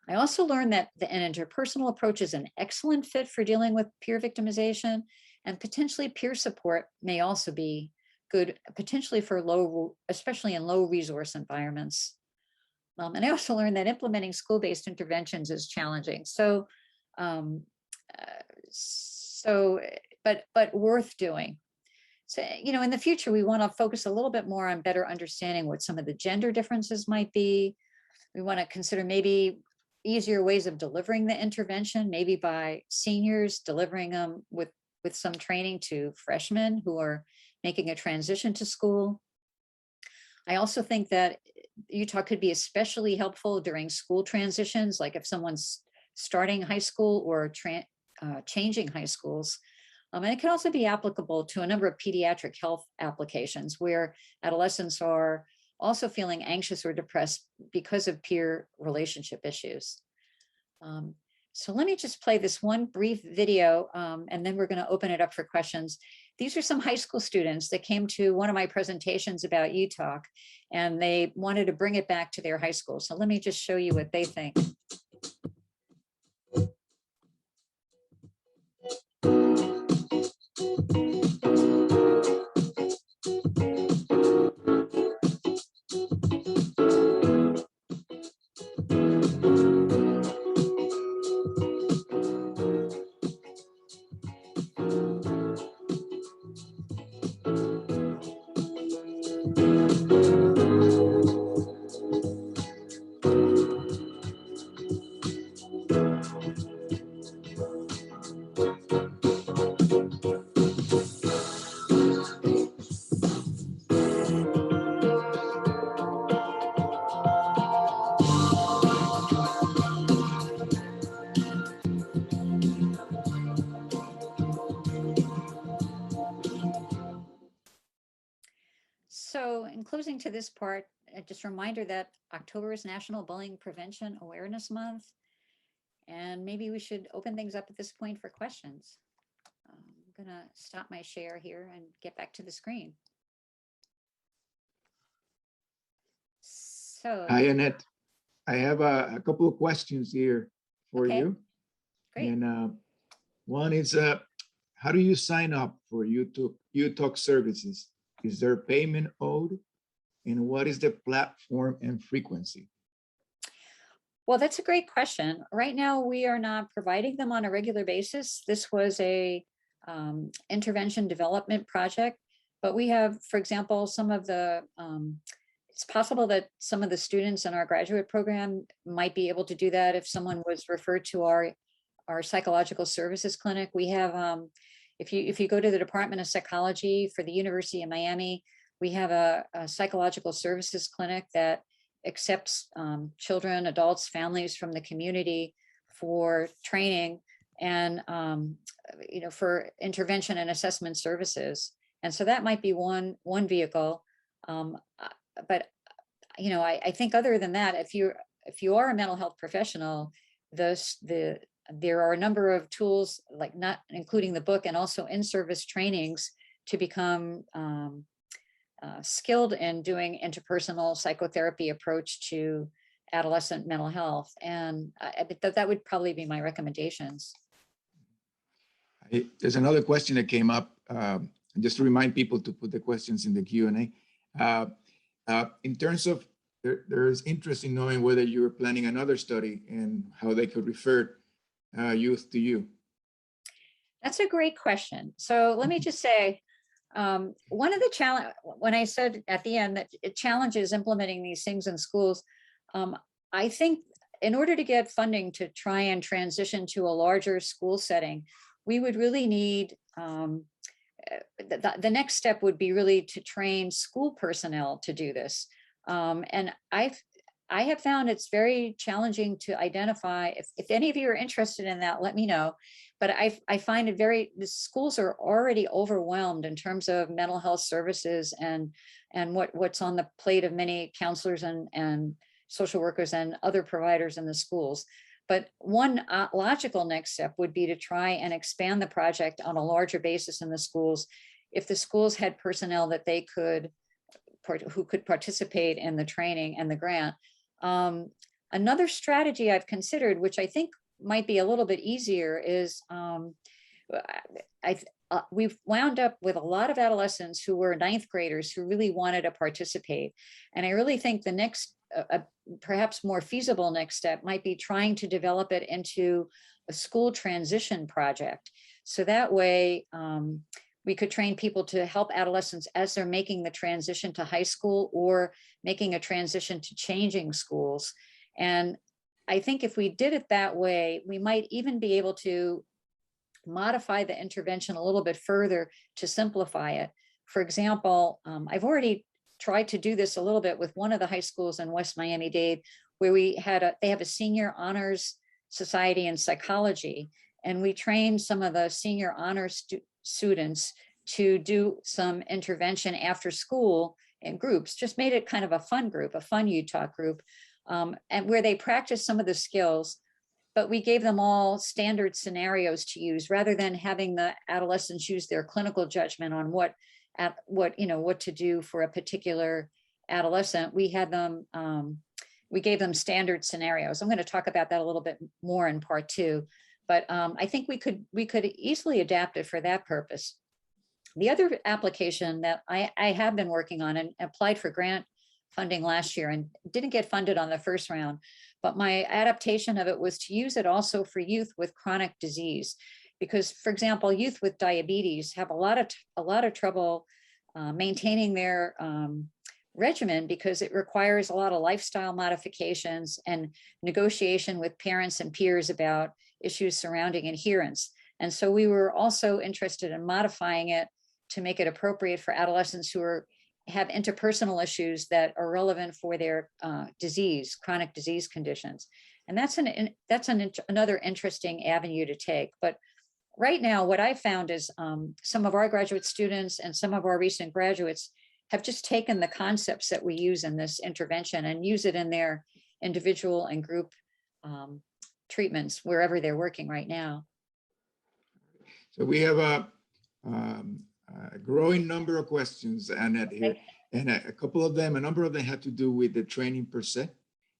[SPEAKER 2] I also learned that an interpersonal approach is an excellent fit for dealing with peer victimization, and potentially peer support may also be good, potentially for especially in low resource environments. And I also learned that implementing school-based interventions is challenging. But worth doing. So, in the future, we want to focus a little bit more on better understanding what some of the gender differences might be. We want to consider maybe easier ways of delivering the intervention, maybe by seniors delivering them with some training to freshmen who are making a transition to school. I also think that Utah could be especially helpful during school transitions, like if someone's starting high school or changing high schools. And it can also be applicable to a number of pediatric health applications where adolescents are also feeling anxious or depressed because of peer relationship issues. So let me just play this one brief video, and then we're going to open it up for questions. These are some high school students that came to one of my presentations about UTalk, and they wanted to bring it back to their high school. So let me just show you what they think. So in closing to this part, just a reminder that October is National Bullying Prevention Awareness Month. And maybe we should open things up at this point for questions. I'm gonna stop my share here and get back to the screen. So.
[SPEAKER 1] Hi, Annette. I have a couple of questions here for you.
[SPEAKER 2] Great.
[SPEAKER 1] And one is, how do you sign up for UTalk services? Is there payment owed? And what is the platform and frequency?
[SPEAKER 2] Well, that's a great question. Right now, we are not providing them on a regular basis. This was a intervention development project, but we have, for example, some of the, it's possible that some of the students in our graduate program might be able to do that if someone was referred to our psychological services clinic. We have, if you go to the Department of Psychology for the University of Miami, we have a psychological services clinic that accepts children, adults, families from the community for training and for intervention and assessment services. And so that might be one vehicle. But I think other than that, if you are a mental health professional, there are a number of tools, like not including the book, and also in-service trainings to become skilled in doing interpersonal psychotherapy approach to adolescent mental health. And that would probably be my recommendations.
[SPEAKER 1] There's another question that came up, just to remind people to put the questions in the Q&A. In terms of, there is interest in knowing whether you're planning another study and how they could refer youth to you.
[SPEAKER 2] That's a great question. So let me just say, one of the challenge, when I said at the end that it challenges implementing these things in schools, I think in order to get funding to try and transition to a larger school setting, we would really need, the next step would be really to train school personnel to do this. And I have found it's very challenging to identify. If any of you are interested in that, let me know. But I find it the schools are already overwhelmed in terms of mental health services and what's on the plate of many counselors and social workers and other providers in the schools. But one logical next step would be to try and expand the project on a larger basis in the schools. If the schools had personnel that they could, who could participate in the training and the grant. Another strategy I've considered, which I think might be a little bit easier, is we've wound up with a lot of adolescents who were ninth graders who really wanted to participate. And I really think the next, perhaps more feasible next step might be trying to develop it into a school transition project. So that way, we could train people to help adolescents as they're making the transition to high school or making a transition to changing schools. And I think if we did it that way, we might even be able to modify the intervention a little bit further to simplify it. For example, I've already tried to do this a little bit with one of the high schools in West Miami-Dade, where they have a senior honors society in psychology. And we trained some of the senior honors students to do some intervention after school in groups, just made it kind of a fun group, a fun UTalk group, and where they practiced some of the skills, but we gave them all standard scenarios to use rather than having the adolescents use their clinical judgment on what to do for a particular adolescent. We had them, we gave them standard scenarios. I'm going to talk about that a little bit more in part 2, but I think we could easily adapt it for that purpose. The other application that I have been working on and applied for grant funding last year and didn't get funded on the first round, but my adaptation of it was to use it also for youth with chronic disease. Because, for example, youth with diabetes have a lot of trouble maintaining their regimen because it requires a lot of lifestyle modifications and negotiation with parents and peers about issues surrounding adherence. And so we were also interested in modifying it to make it appropriate for adolescents who have interpersonal issues that are relevant for their chronic disease conditions. And that's another interesting avenue to take. But right now, what I found is some of our graduate students and some of our recent graduates have just taken the concepts that we use in this intervention and use it in their individual and group treatments wherever they're working right now.
[SPEAKER 1] So we have a growing number of questions, Annette, here, and a number of them have to do with the training per se.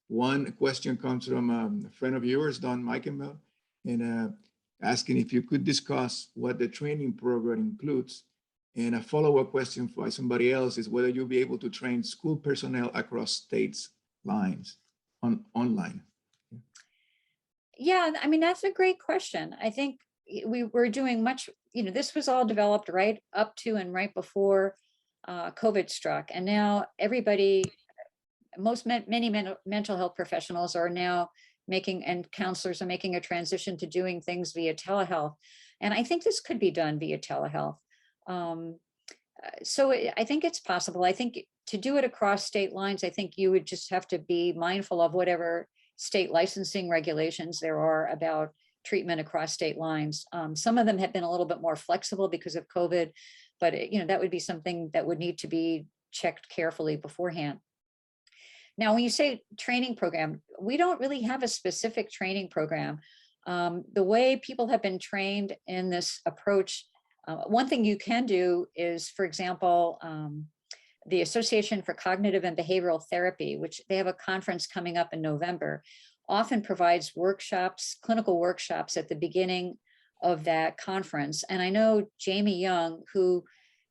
[SPEAKER 1] One question comes from a friend of yours, Don Meikenbell, and asking if you could discuss what the training program includes. And a follow-up question by somebody else is whether you'll be able to train school personnel across states lines online.
[SPEAKER 2] Yeah, I mean, that's a great question. I think we were doing much, this was all developed right up to and right before COVID struck. And now many mental health professionals are now and counselors are making a transition to doing things via telehealth. And I think this could be done via telehealth. So I think it's possible. I think to do it across state lines, I think you would just have to be mindful of whatever state licensing regulations there are about treatment across state lines. Some of them have been a little bit more flexible because of COVID, but that would be something that would need to be checked carefully beforehand. Now, when you say training program, we don't really have a specific training program. The way people have been trained in this approach, one thing you can do is, for example, the Association for Cognitive and Behavioral Therapy, which they have a conference coming up in November, often provides workshops, clinical workshops at the beginning of that conference. And I know Jamie Young, who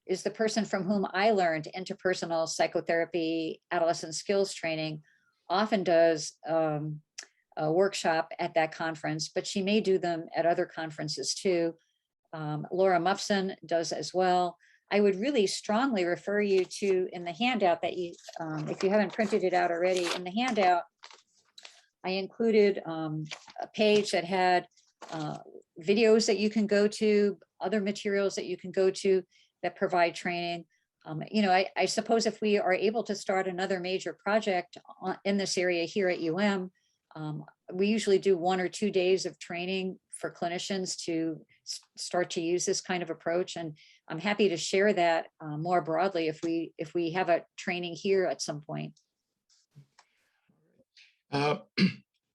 [SPEAKER 2] is the person from whom I learned interpersonal psychotherapy, adolescent skills training, often does a workshop at that conference, but she may do them at other conferences too. Laura Mufson does as well. I would really strongly refer you to, in the handout that you, if you haven't printed it out already, in the handout, I included a page that had videos that you can go to, other materials that you can go to that provide training. You know, I suppose if we are able to start another major project in this area here at UM, we usually do 1 or 2 days of training for clinicians to start to use this kind of approach. And I'm happy to share that more broadly if we have a training here at some point.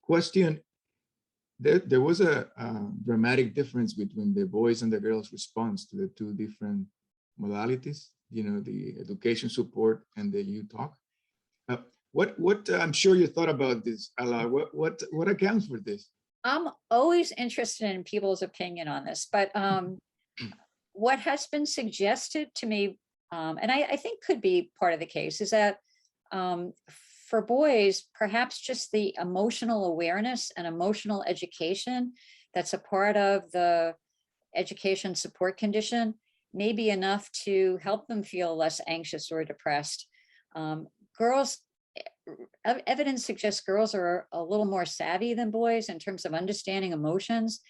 [SPEAKER 1] Question. There was a dramatic difference between the boys and the girls' response to the 2 different modalities, you know, the education support and the U-Talk. What I'm sure you thought about this a lot. What accounts for this?
[SPEAKER 2] I'm always interested in people's opinion on this, but what has been suggested to me, and I think could be part of the case, is that for boys, perhaps just the emotional awareness and emotional education that's a part of the education support condition may be enough to help them feel less anxious or depressed. Girls, evidence suggests girls are a little more savvy than boys in terms of understanding emotions,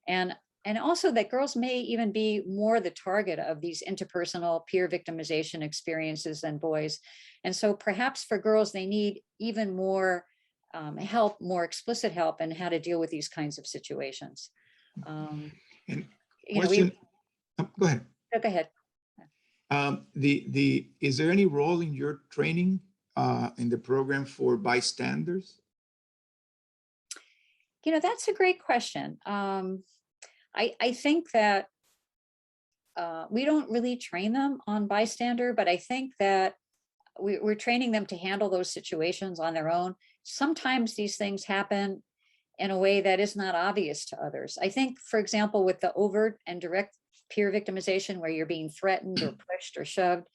[SPEAKER 2] and also that girls may even be more the target of these interpersonal peer victimization experiences than boys. And so perhaps for girls, they need even more help, more explicit help in how to deal with these kinds of situations.
[SPEAKER 1] And
[SPEAKER 2] You know,
[SPEAKER 1] question, go ahead.
[SPEAKER 2] go ahead.
[SPEAKER 1] Is there any role in your training in the program for bystanders?
[SPEAKER 2] You know, that's a great question. I think that we don't really train them on bystander, but I think that we're training them to handle those situations on their own. Sometimes these things happen in a way that is not obvious to others. I think, for example, with the overt and direct peer victimization, where you're being threatened or pushed or shoved,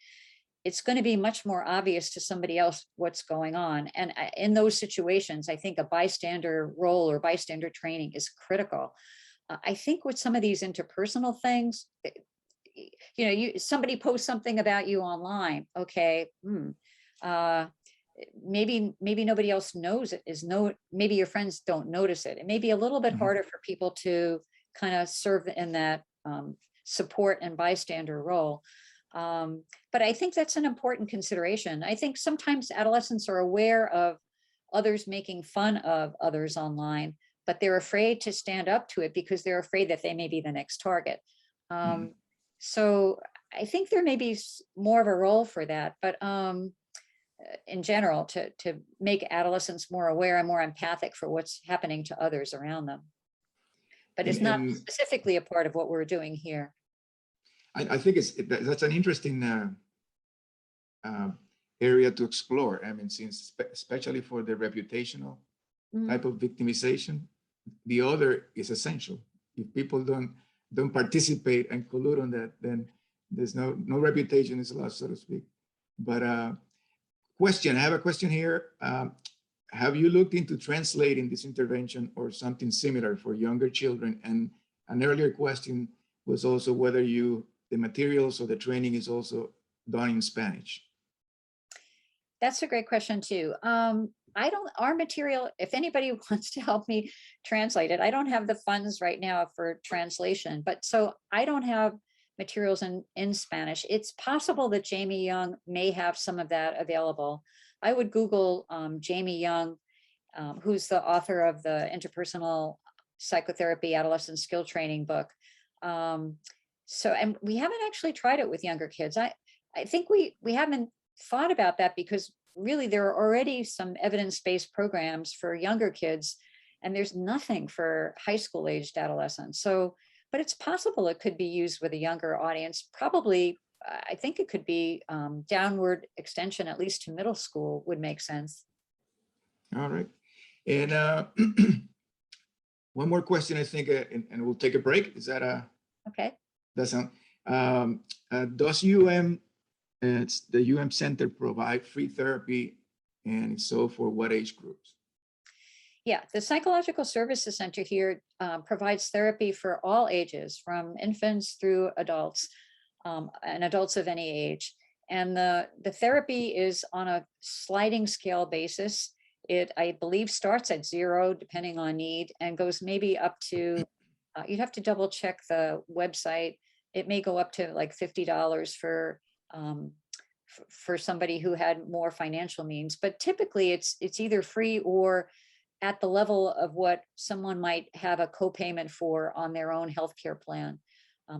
[SPEAKER 2] it's going to be much more obvious to somebody else what's going on. And in those situations, I think a bystander role or bystander training is critical. I think with some of these interpersonal things, you know, somebody posts something about you online. Okay, maybe nobody else knows it. Maybe your friends don't notice it. It may be a little bit harder for people to kind of serve in that support and bystander role. But I think that's an important consideration. I think sometimes adolescents are aware of others making fun of others online, but they're afraid to stand up to it because they're afraid that they may be the next target. So I think there may be more of a role for that, but in general, to make adolescents more aware and more empathic for what's happening to others around them. But it's not specifically a part of what we're doing here.
[SPEAKER 1] I think that's an interesting area to explore. I mean, since especially for the reputational type of victimization, the other is essential. If people don't participate and collude on that, then there's no reputation is lost, so to speak. But I have a question here. Have you looked into translating this intervention or something similar for younger children? And an earlier question was also whether the materials or the training is also done in Spanish.
[SPEAKER 2] That's a great question too. Our material, if anybody wants to help me translate it, I don't have the funds right now for translation, but so I don't have materials in Spanish. It's possible that Jamie Young may have some of that available. I would Google Jamie Young, who's the author of the Interpersonal Psychotherapy Adolescent Skill Training book. And we haven't actually tried it with younger kids. I think we haven't thought about that because really there are already some evidence-based programs for younger kids, and there's nothing for high school aged adolescents. So, but it's possible it could be used with a younger audience. Probably, I think it could be downward extension, at least to middle school, would make sense. All
[SPEAKER 1] right. And one more question, I think, and we'll take a break. Is that
[SPEAKER 2] okay?
[SPEAKER 1] That sound. Does the UM Center provide free therapy, and so for what age groups?
[SPEAKER 2] Yeah, the Psychological Services Center here provides therapy for all ages, from infants through adults, and adults of any age. And the therapy is on a sliding scale basis. It, I believe, starts at 0, depending on need, and goes maybe up to, you'd have to double check the website. It may go up to like $50 for for somebody who had more financial means, but typically it's either free or at the level of what someone might have a copayment for on their own healthcare plan.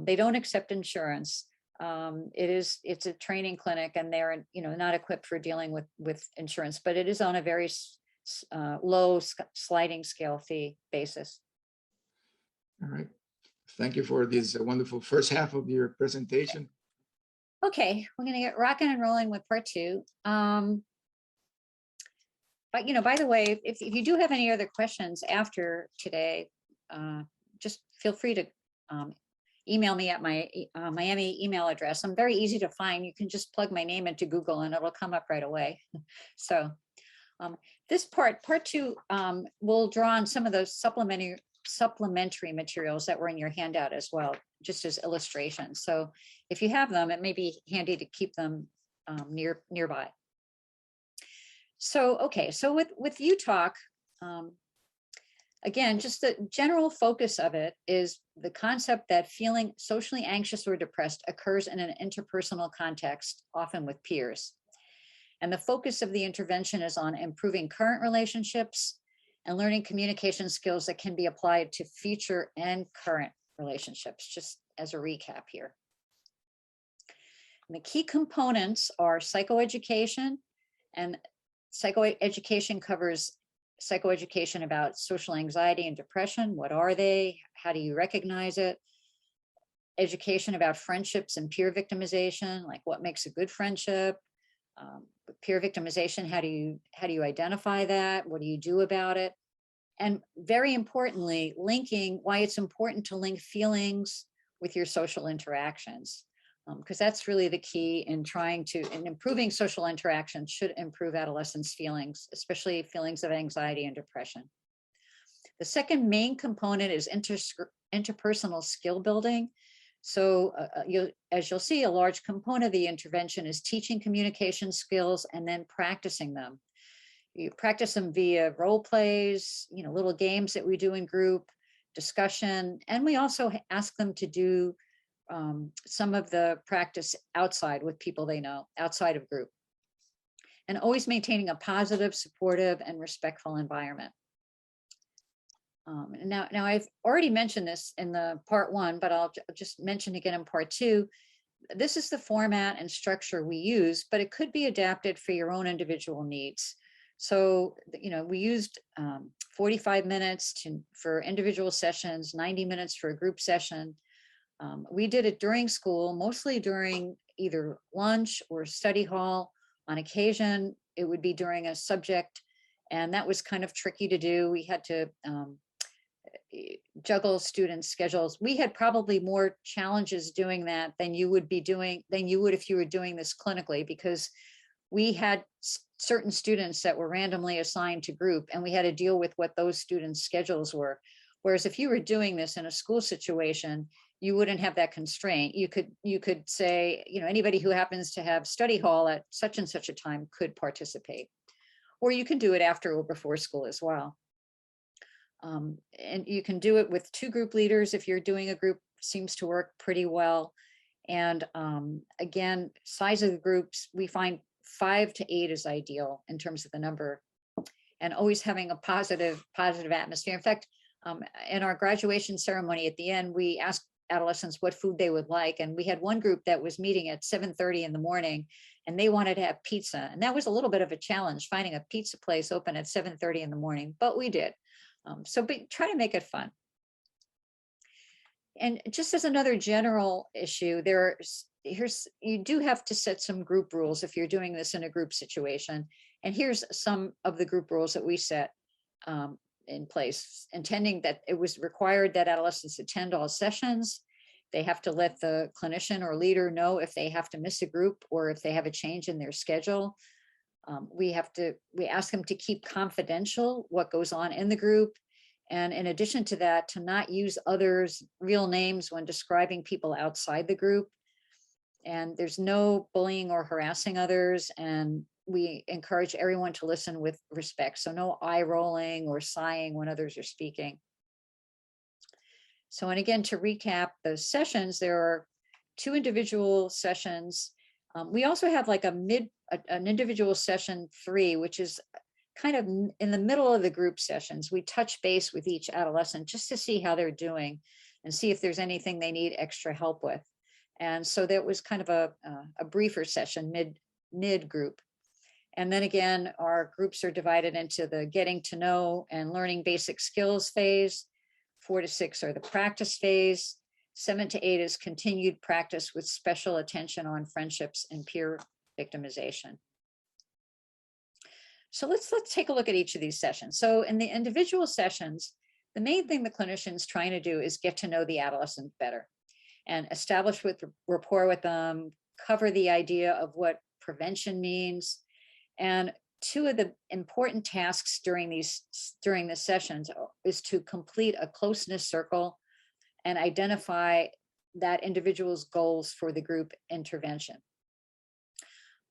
[SPEAKER 2] They don't accept insurance. It's a training clinic, and they're not equipped for dealing with insurance, but it is on a very low sliding scale fee basis.
[SPEAKER 1] All right. Thank you for this wonderful first half of your presentation.
[SPEAKER 2] Okay, we're going to get rocking and rolling with part two. But by the way, if you do have any other questions after today, just feel free to email me at my Miami email address. I'm very easy to find. You can just plug my name into Google and it'll come up right away. So this part two, will draw on some of those supplementary materials that were in your handout as well, just as illustrations. So if you have them, it may be handy to keep them nearby. So, okay, so with UTalk, again, just the general focus of it is the concept that feeling socially anxious or depressed occurs in an interpersonal context, often with peers. And the focus of the intervention is on improving current relationships and learning communication skills that can be applied to future and current relationships, just as a recap here. And the key components are psychoeducation, and psychoeducation covers psychoeducation about social anxiety and depression. What are they? How do you recognize it? Education about friendships and peer victimization, like what makes a good friendship? Peer victimization, how do you identify that? What do you do about it? And very importantly, linking why it's important to link feelings with your social interactions, because that's really the key in improving social interactions should improve adolescents' feelings, especially feelings of anxiety and depression. The second main component is interpersonal skill building. So as you'll see, a large component of the intervention is teaching communication skills and then practicing them. You practice them via role plays, little games that we do in group, discussion, and we also ask them to do some of the practice outside with people they know, outside of group. And always maintaining a positive, supportive, and respectful environment. Now I've already mentioned this in the part one, but I'll just mention again in part two. This is the format and structure we use, but it could be adapted for your own individual needs. So, we used 45 minutes for individual sessions, 90 minutes for a group session. We did it during school, mostly during either lunch or study hall. On occasion, it would be during a subject, and that was kind of tricky to do. We had to juggle students' schedules. We had probably more challenges doing that than you would if you were doing this clinically, because we had certain students that were randomly assigned to group, and we had to deal with what those students' schedules were. Whereas if you were doing this in a school situation, you wouldn't have that constraint. You could say, anybody who happens to have study hall at such and such a time could participate, or you can do it after or before school as well. And you can do it with 2 group leaders. If you're doing a group, seems to work pretty well. And again, size of the groups, we find 5 to 8 is ideal in terms of the number, and always having a positive atmosphere. In fact, in our graduation ceremony at the end, we asked adolescents what food they would like. And we had one group that was meeting at 7:30 in the morning, and they wanted to have pizza. And that was a little bit of a challenge, finding a pizza place open at 7:30 in the morning, but we did. So try to make it fun. And just as another general issue, you do have to set some group rules if you're doing this in a group situation. And here's some of the group rules that we set in place, intending that it was required that adolescents attend all sessions. They have to let the clinician or leader know if they have to miss a group or if they have a change in their schedule. We ask them to keep confidential what goes on in the group. And in addition to that, to not use others' real names when describing people outside the group. And there's no bullying or harassing others. And we encourage everyone to listen with respect. So no eye rolling or sighing when others are speaking. So, and again, to recap the sessions, there are 2 individual sessions. We also have like an individual session 3, which is kind of in the middle of the group sessions. We touch base with each adolescent just to see how they're doing and see if there's anything they need extra help with. And so that was kind of a briefer session mid group. And then again, our groups are divided into the getting to know and learning basic skills phase. 4 to 6 are the practice phase. 7 to 8 is continued practice with special attention on friendships and peer victimization. So let's take a look at each of these sessions. So in the individual sessions, the main thing the clinician's trying to do is get to know the adolescent better and establish rapport with them, cover the idea of what prevention means. And 2 of the important tasks during the sessions is to complete a closeness circle and identify that individual's goals for the group intervention.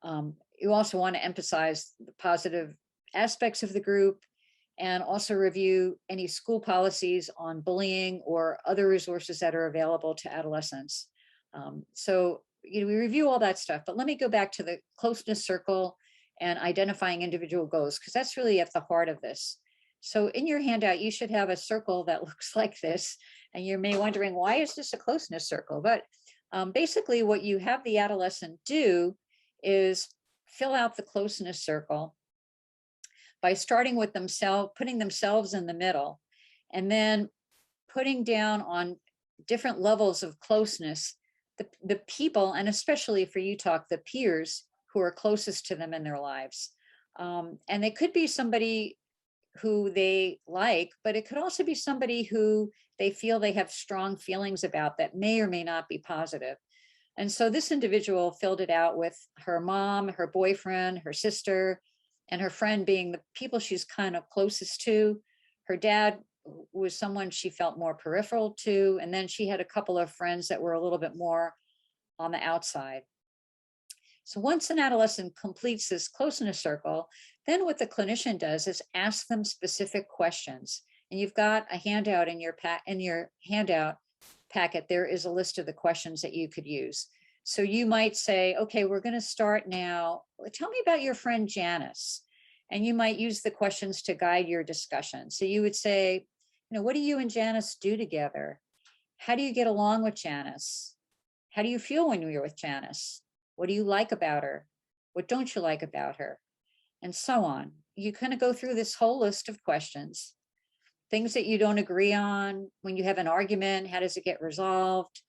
[SPEAKER 2] You also want to emphasize the positive aspects of the group and also review any school policies on bullying or other resources that are available to adolescents. So we review all that stuff, but let me go back to the closeness circle and identifying individual goals, because that's really at the heart of this. So in your handout, you should have a circle that looks like this, and you may be wondering, why is this a closeness circle? But basically what you have the adolescent do is fill out the closeness circle by starting with themselves, putting themselves in the middle, and then putting down on different levels of closeness, the people, and especially for you talk, the peers who are closest to them in their lives. And they could be somebody who they like, but it could also be somebody who they feel they have strong feelings about that may or may not be positive. And so this individual filled it out with her mom, her boyfriend, her sister, and her friend being the people she's kind of closest to. Her dad was someone she felt more peripheral to. And then she had a couple of friends that were a little bit more on the outside. So once an adolescent completes this closeness circle, then what the clinician does is ask them specific questions. And you've got a handout in your handout packet. There is a list of the questions that you could use. So you might say, okay, we're going to start now. Tell me about your friend Janice. And you might use the questions to guide your discussion. So you would say, what do you and Janice do together? How do you get along with Janice? How do you feel when you're with Janice? What do you like about her? What don't you like about her? And so on. You kind of go through this whole list of questions. Things that you don't agree on. When you have an argument, how does it get resolved?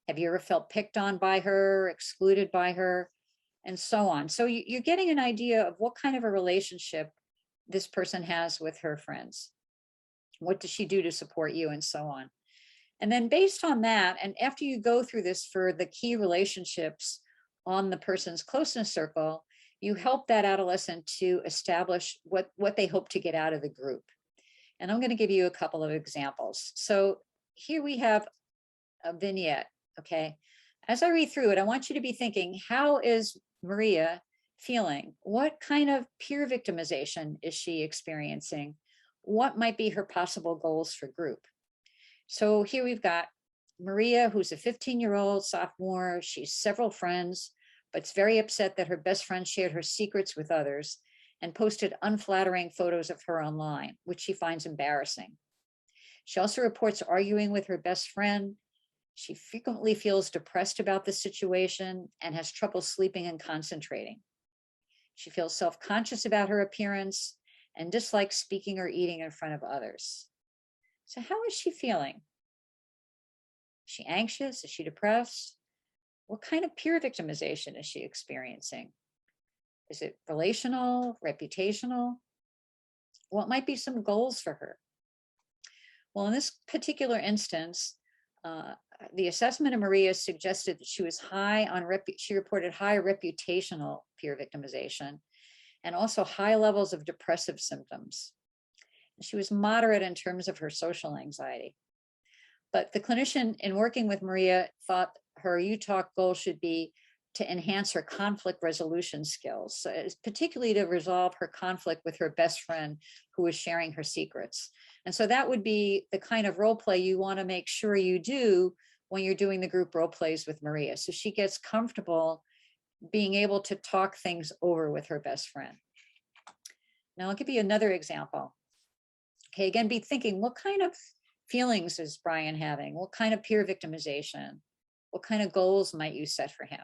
[SPEAKER 2] Have you ever felt picked on by her, excluded by her, and so on? So you're getting an idea of what kind of a relationship this person has with her friends. What does she do to support you, and so on. And then based on that, and after you go through this for the key relationships on the person's closeness circle, you help that adolescent to establish what they hope to get out of the group. And I'm going to give you a couple of examples. So here we have a vignette, okay? As I read through it, I want you to be thinking, how is Maria feeling? What kind of peer victimization is she experiencing? What might be her possible goals for group? So here we've got Maria, who's a 15-year-old sophomore. She's several friends, but is very upset that her best friend shared her secrets with others and posted unflattering photos of her online, which she finds embarrassing. She also reports arguing with her best friend. She frequently feels depressed about the situation and has trouble sleeping and concentrating. She feels self-conscious about her appearance and dislikes speaking or eating in front of others. So how is she feeling? Is she anxious? Is she depressed? What kind of peer victimization is she experiencing? Is it relational, reputational? What might be some goals for her? Well, in this particular instance, the assessment of Maria suggested that she was she reported high reputational peer victimization and also high levels of depressive symptoms. She was moderate in terms of her social anxiety. But the clinician in working with Maria thought her UTALK goal should be to enhance her conflict resolution skills, so particularly to resolve her conflict with her best friend who was sharing her secrets. And so that would be the kind of role play you want to make sure you do when you're doing the group role plays with Maria. So she gets comfortable being able to talk things over with her best friend. Now I'll give you another example. Okay, again, be thinking, what kind of feelings is Brian having? What kind of peer victimization? What kind of goals might you set for him?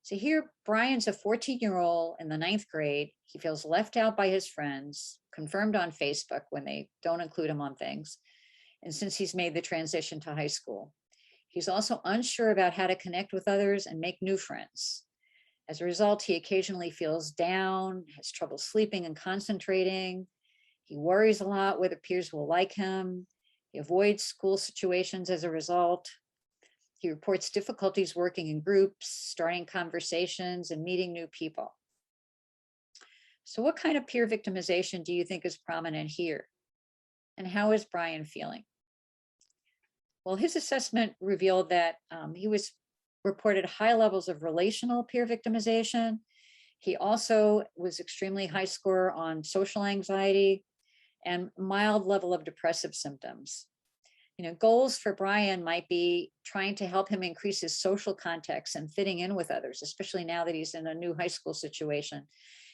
[SPEAKER 2] So here, Brian's a 14-year-old in the 9th grade. He feels left out by his friends, confirmed on Facebook when they don't include him on things, and since he's made the transition to high school. He's also unsure about how to connect with others and make new friends. As a result, he occasionally feels down, has trouble sleeping and concentrating. He worries a lot whether peers will like him. He avoids school situations as a result. He reports difficulties working in groups, starting conversations, and meeting new people. So what kind of peer victimization do you think is prominent here? And how is Brian feeling? Well, his assessment revealed that he was reported high levels of relational peer victimization. He also was extremely high score on social anxiety and mild level of depressive symptoms. You know, goals for Brian might be trying to help him increase his social context and fitting in with others, especially now that he's in a new high school situation,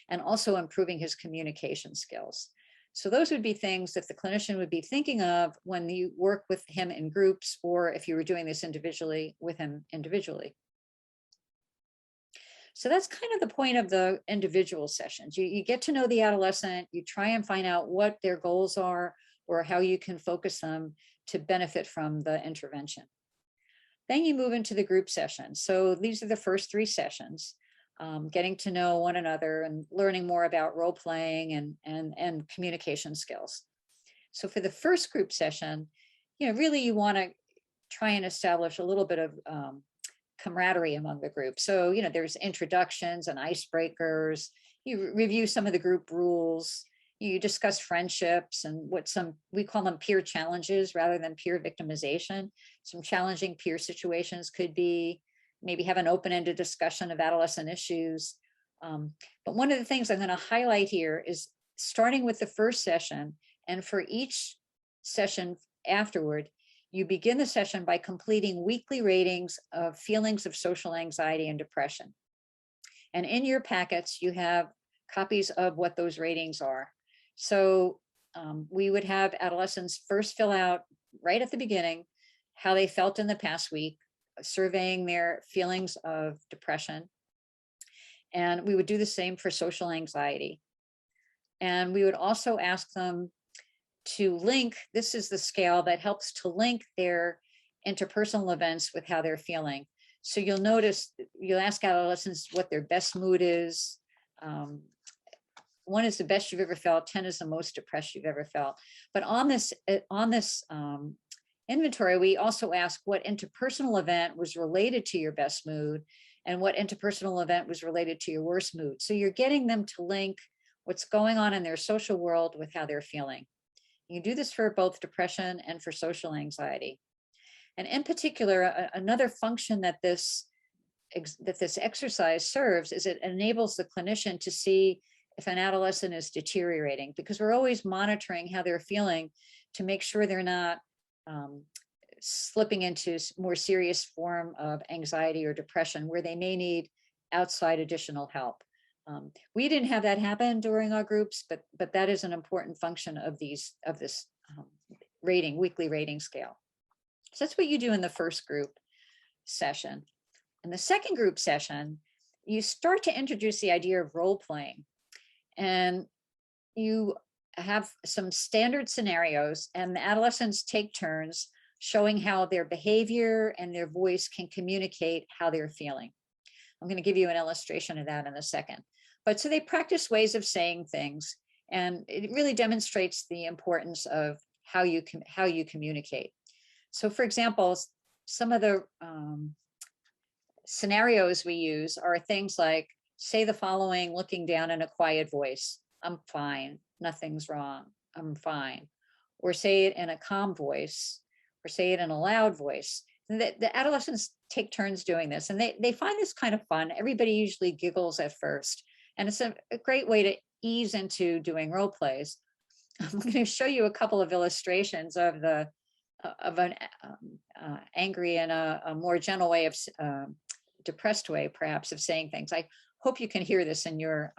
[SPEAKER 2] and also improving his communication skills. So those would be things that the clinician would be thinking of when you work with him in groups, or if you were doing this individually with him individually. So that's kind of the point of the individual sessions. You get to know the adolescent, you try and find out what their goals are or how you can focus them to benefit from the intervention. Then you move into the group session. So these are the first 3 sessions, getting to know one another and learning more about role playing and communication skills. So for the first group session, you know, really you want to try and establish a little bit of camaraderie among the group. So, you know, there's introductions and icebreakers. You review some of the group rules. You discuss friendships and what we call them peer challenges rather than peer victimization. Some challenging peer situations could be maybe have an open-ended discussion of adolescent issues. But one of the things I'm going to highlight here is starting with the first session, and for each session afterward, you begin the session by completing weekly ratings of feelings of social anxiety and depression. And in your packets, you have copies of what those ratings are. So we would have adolescents first fill out right at the beginning how they felt in the past week, surveying their feelings of depression. And we would do the same for social anxiety. And we would also ask them to link, this is the scale that helps to link their interpersonal events with how they're feeling. So you'll notice, you'll ask adolescents what their best mood is. 1 is the best you've ever felt, 10 is the most depressed you've ever felt. But on this inventory, we also ask what interpersonal event was related to your best mood and what interpersonal event was related to your worst mood. So you're getting them to link what's going on in their social world with how they're feeling. You do this for both depression and for social anxiety. And in particular, another function that this exercise serves is it enables the clinician to see if an adolescent is deteriorating, because we're always monitoring how they're feeling to make sure they're not slipping into more serious form of anxiety or depression where they may need outside additional help. We didn't have that happen during our groups, but that is an important function of this weekly rating scale. So that's what you do in the first group session. In the second group session, you start to introduce the idea of role playing, and you have some standard scenarios, and the adolescents take turns showing how their behavior and their voice can communicate how they're feeling. I'm going to give you an illustration of that in a second. But so they practice ways of saying things, and it really demonstrates the importance of how you communicate. So for example, some of the scenarios we use are things like, say the following looking down in a quiet voice, I'm fine, nothing's wrong, I'm fine. Or say it in a calm voice, or say it in a loud voice. The adolescents take turns doing this, and they find this kind of fun. Everybody usually giggles at first, and it's a great way to ease into doing role plays. I'm going to show you a couple of illustrations of an angry and a more gentle way of depressed way, perhaps, of saying things. I hope you can hear this in your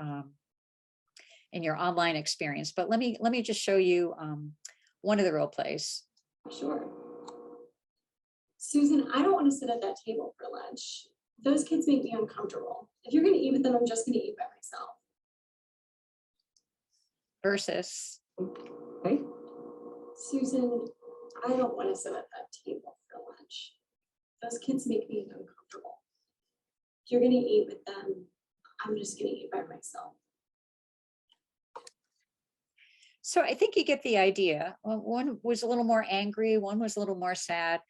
[SPEAKER 2] online experience, but let me just show you one of the role plays.
[SPEAKER 4] Sure. Susan, I don't want to sit at that table for lunch. Those kids make me uncomfortable. If you're going to eat with them, I'm just going to eat by myself.
[SPEAKER 2] Versus,
[SPEAKER 4] Okay. Susan, I don't want to sit at that table for lunch. Those kids make me uncomfortable. If you're going to eat with them, I'm just going to eat by myself.
[SPEAKER 2] so I think you get the idea. One was a little more angry, one was a little more sad.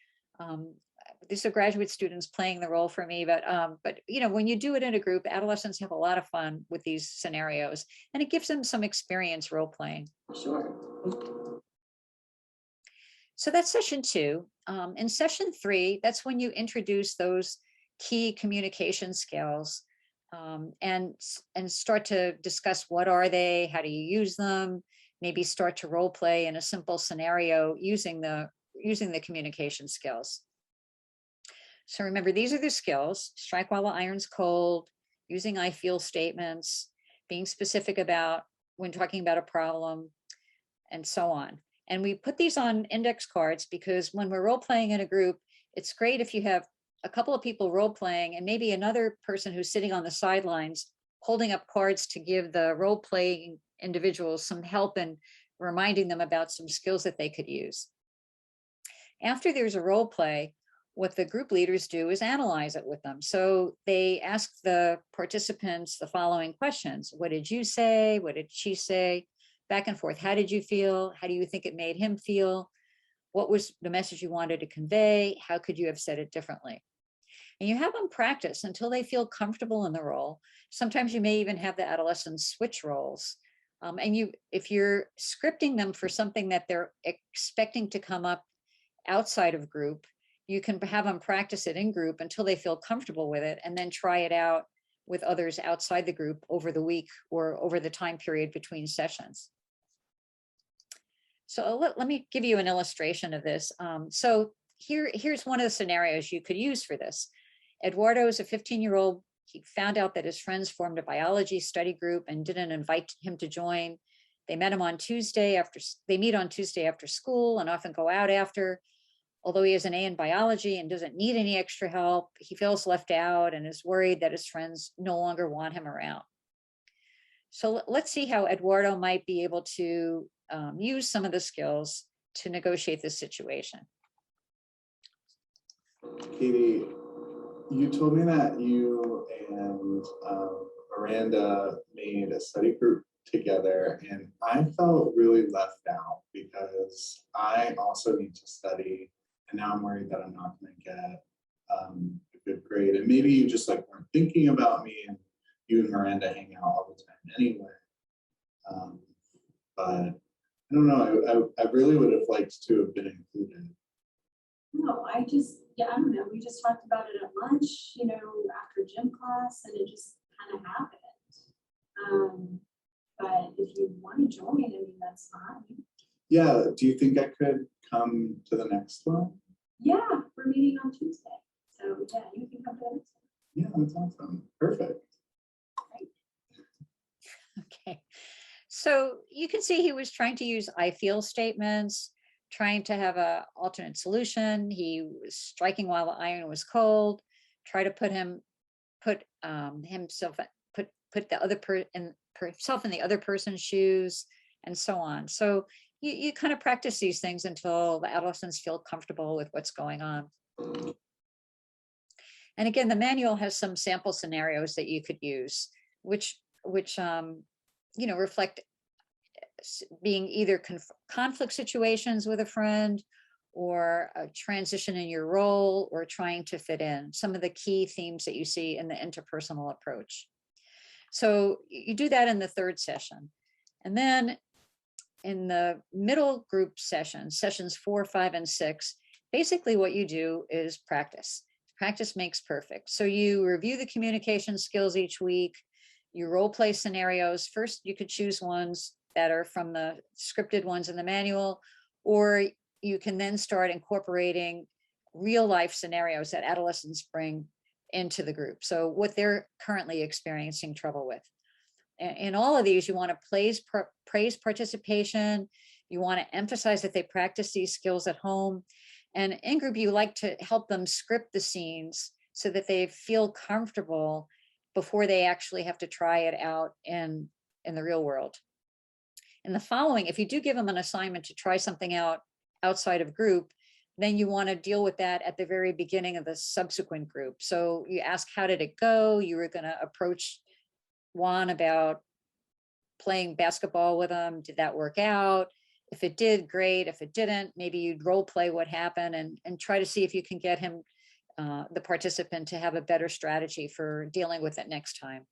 [SPEAKER 2] These are graduate students playing the role for me, but you know, when you do it in a group, adolescents have a lot of fun with these scenarios, and it gives them some experience role playing.
[SPEAKER 4] Sure.
[SPEAKER 2] So that's session 2. In session 3, that's when you introduce those key communication skills, and start to discuss what are they, how do you use them, maybe start to role play in a simple scenario using the communication skills. So remember, these are the skills: strike while the iron's cold, using I feel statements, being specific about when talking about a problem, and so on. And we put these on index cards because when we're role playing in a group, it's great if you have a couple of people role playing and maybe another person who's sitting on the sidelines holding up cards to give the role playing individuals some help and reminding them about some skills that they could use. After there's a role play, what the group leaders do is analyze it with them. So they ask the participants the following questions: what did you say? What did she say? Back and forth. How did you feel? How do you think it made him feel? What was the message you wanted to convey? How could you have said it differently? And you have them practice until they feel comfortable in the role. Sometimes you may even have the adolescents switch roles. If you're scripting them for something that they're expecting to come up outside of group, you can have them practice it in group until they feel comfortable with it, and then try it out with others outside the group over the week or over the time period between sessions. So let me give you an illustration of this. So here's one of the scenarios you could use for this. Eduardo is a 15-year-old. He found out that his friends formed a biology study group and didn't invite him to join. They meet on Tuesday after school and often go out after. Although he has an A in biology and doesn't need any extra help, he feels left out and is worried that his friends no longer want him around. So let's see how Eduardo might be able to use some of the skills to negotiate this situation.
[SPEAKER 5] Katie, you told me that you and Miranda made a study group together, and I felt really left out because I also need to study, and now I'm worried that I'm not going to get a good grade. And maybe you just like weren't thinking about me, and you and Miranda hang out all the time anyway. But I don't know. I really would have liked to have been included.
[SPEAKER 4] No, I don't know. We just talked about it at lunch, you know, after gym class, and it just kind of happened. But if you want to join, I mean, that's fine. Yeah.
[SPEAKER 5] Do you think I could come to the next one?
[SPEAKER 4] Yeah, we're meeting on Tuesday. So yeah, you can come to the next one.
[SPEAKER 5] Yeah, that's awesome. Perfect.
[SPEAKER 2] Okay. So you can see he was trying to use I feel statements, trying to have an alternate solution. He was striking while the iron was cold, try to put himself in the other person's shoes, and so on. So you kind of practice these things until the adolescents feel comfortable with what's going on. And again, the manual has some sample scenarios that you could use, which reflect being either conflict situations with a friend, or a transition in your role, or trying to fit in. Some of the key themes that you see in the interpersonal approach. So you do that in the 3rd session. And then in the middle group sessions 4, 5, and 6, basically what you do is practice. Practice makes perfect. So you review the communication skills each week. You role play scenarios. First, you could choose ones that are from the scripted ones in the manual, or you can then start incorporating real life scenarios that adolescents bring into the group. So what they're currently experiencing trouble with. In all of these, you want to praise participation. You want to emphasize that they practice these skills at home. And in group, you like to help them script the scenes so that they feel comfortable before they actually have to try it out in the real world. In the following, if you do give them an assignment to try something out outside of group, then you want to deal with that at the very beginning of the subsequent group. So you ask, how did it go? You were going to approach Juan about playing basketball with him. Did that work out? If it did, great. If it didn't, maybe you'd role play what happened and try to see if you can get him, the participant, to have a better strategy for dealing with it next time.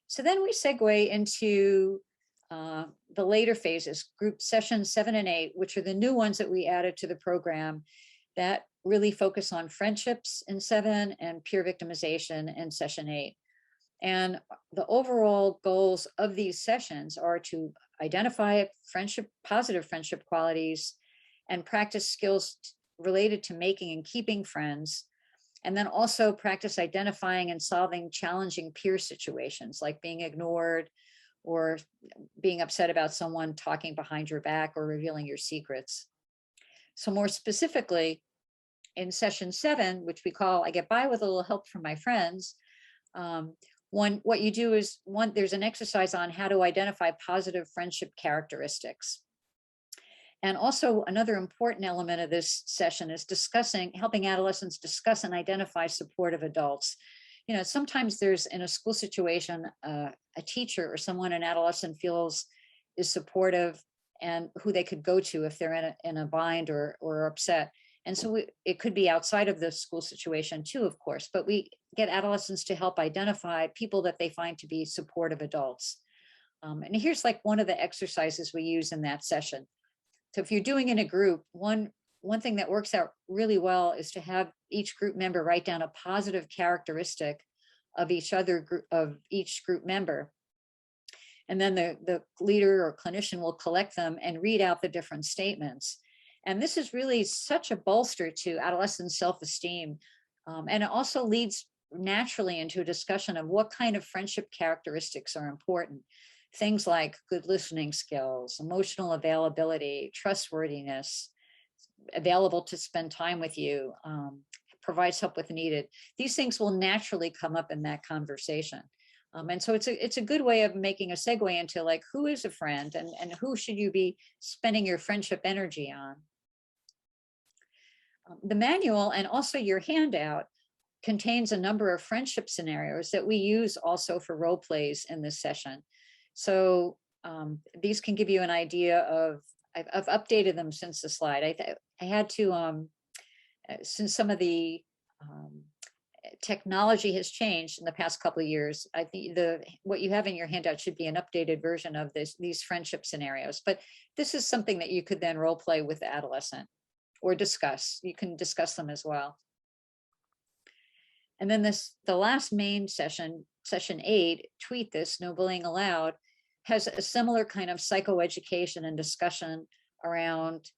[SPEAKER 2] So then we segue into the later phases, group sessions 7 and 8, which are the new ones that we added to the program that really focus on friendships in 7 and peer victimization in session 8. And the overall goals of these sessions are to identify positive friendship qualities and practice skills related to making and keeping friends. And then also practice identifying and solving challenging peer situations, like being ignored or being upset about someone talking behind your back or revealing your secrets. So more specifically, in session 7, which we call I Get By With a Little Help from My Friends, what you do is, there's an exercise on how to identify positive friendship characteristics. And also another important element of this session is helping adolescents discuss and identify supportive adults. You know, sometimes there's, in a school situation, a teacher or someone an adolescent feels is supportive and who they could go to if they're in a bind or upset. And so it could be outside of the school situation too, of course, but we get adolescents to help identify people that they find to be supportive adults. And here's like one of the exercises we use in that session. So if you're doing in a group, one thing that works out really well is to have each group member write down a positive characteristic of each group member. And then the leader or clinician will collect them and read out the different statements. And this is really such a bolster to adolescent self-esteem. And it also leads naturally into a discussion of what kind of friendship characteristics are important. Things like good listening skills, emotional availability, trustworthiness, available to spend time with you, provides help with needed. These things will naturally come up in that conversation. And so it's a good way of making a segue into like, who is a friend and who should you be spending your friendship energy on? The manual and also your handout contains a number of friendship scenarios that we use also for role plays in this session. So these can give you an idea of, I've updated them since the slide. I had to, since some of the technology has changed in the past couple of years, I think what you have in your handout should be an updated version of these friendship scenarios. But this is something that you could then role play with the adolescent or discuss. You can discuss them as well. And then the last main session, session 8, Tweet This, No Bullying Allowed, has a similar kind of psychoeducation and discussion around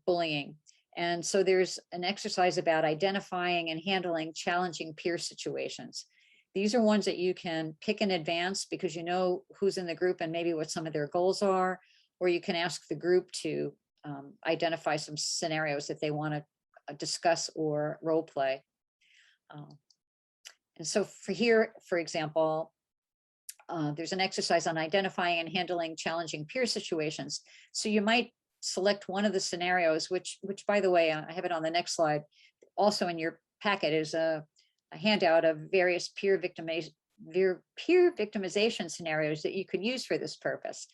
[SPEAKER 2] bullying. And so there's an exercise about identifying and handling challenging peer situations. These are ones that you can pick in advance because you know who's in the group and maybe what some of their goals are, or you can ask the group to identify some scenarios that they want to discuss or role play. And so for example, there's an exercise on identifying and handling challenging peer situations. So you might select one of the scenarios, which by the way, I have it on the next slide. Also in your packet is a handout of various peer victimization scenarios that you could use for this purpose.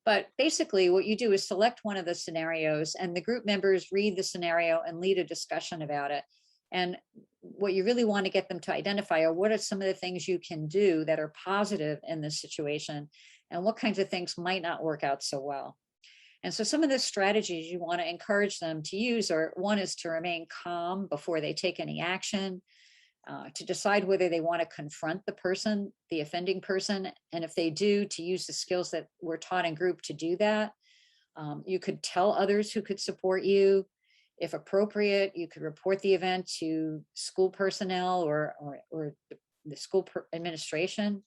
[SPEAKER 2] But basically what you do is select one of the scenarios and the group members read the scenario and lead a discussion about it. And what you really want to get them to identify are what are some of the things you can do that are positive in this situation and what kinds of things might not work out so well. And so some of the strategies you want to encourage them to use are, one is to remain calm before they take any action, to decide whether they want to confront the offending person. And if they do, to use the skills that were taught in group to do that. You could tell others who could support you. If appropriate, you could report the event to school personnel or the school administration.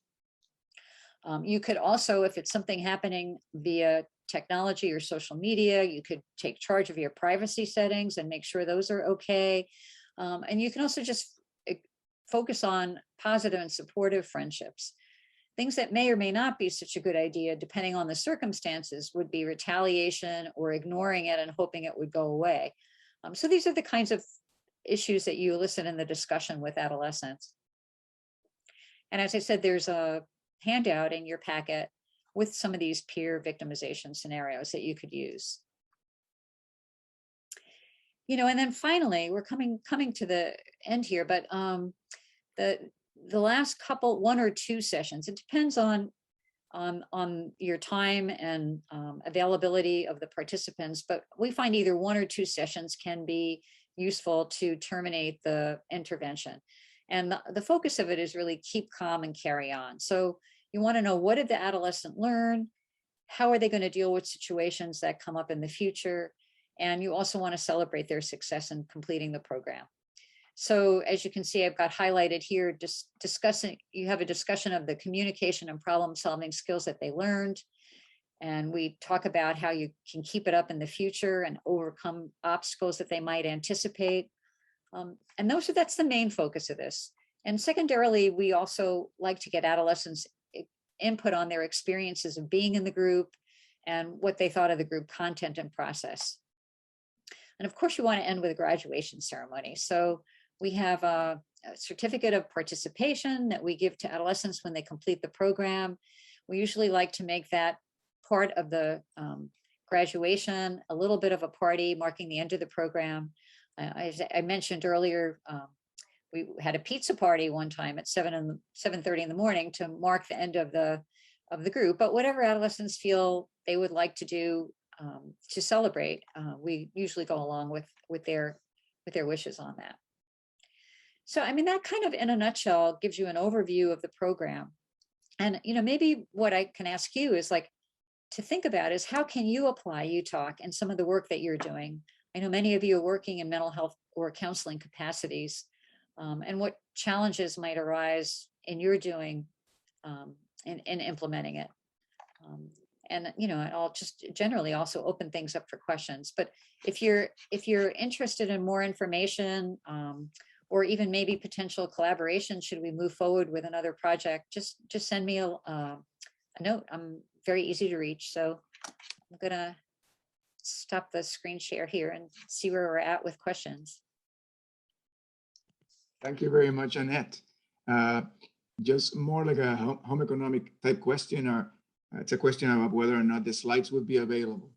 [SPEAKER 2] You could also, if it's something happening via technology or social media, you could take charge of your privacy settings and make sure those are okay. And you can also just focus on positive and supportive friendships. Things that may or may not be such a good idea, depending on the circumstances, would be retaliation or ignoring it and hoping it would go away. So these are the kinds of issues that you elicit in the discussion with adolescents. And as I said, there's a handout in your packet with some of these peer victimization scenarios that you could use. You know, and then finally, we're coming to the end here, but the last couple, 1 or 2 sessions, it depends on your time and availability of the participants, but we find either 1 or 2 sessions can be useful to terminate the intervention. And the focus of it is really keep calm and carry on. So you want to know, what did the adolescent learn? How are they going to deal with situations that come up in the future? And you also want to celebrate their success in completing the program. So as you can see, I've got highlighted here, you have a discussion of the communication and problem solving skills that they learned. And we talk about how you can keep it up in the future and overcome obstacles that they might anticipate. And that's the main focus of this. And secondarily, we also like to get adolescents input on their experiences of being in the group and what they thought of the group content and process. And of course, you want to end with a graduation ceremony. So we have a certificate of participation that we give to adolescents when they complete the program. We usually like to make that part of the graduation, a little bit of a party marking the end of the program. As I mentioned earlier, we had a pizza party one time at 7:30 in the morning to mark the end of the group. But whatever adolescents feel they would like to do to celebrate, we usually go along with their wishes on that. So, I mean, that kind of in a nutshell gives you an overview of the program. And, you know, maybe what I can ask you is to think about is, how can you apply UTalk and some of the work that you're doing? I know many of you are working in mental health or counseling capacities, and what challenges might arise in your doing in implementing it. And, you know, I'll just generally also open things up for questions. But if you're interested in more information, or even maybe potential collaboration, should we move forward with another project, just send me a note. I'm very easy to reach. So I'm gonna stop the screen share here and see where we're at with questions.
[SPEAKER 1] Thank you very much, Annette. Just more like a home economic type question, or it's a question about whether or not the slides would be available.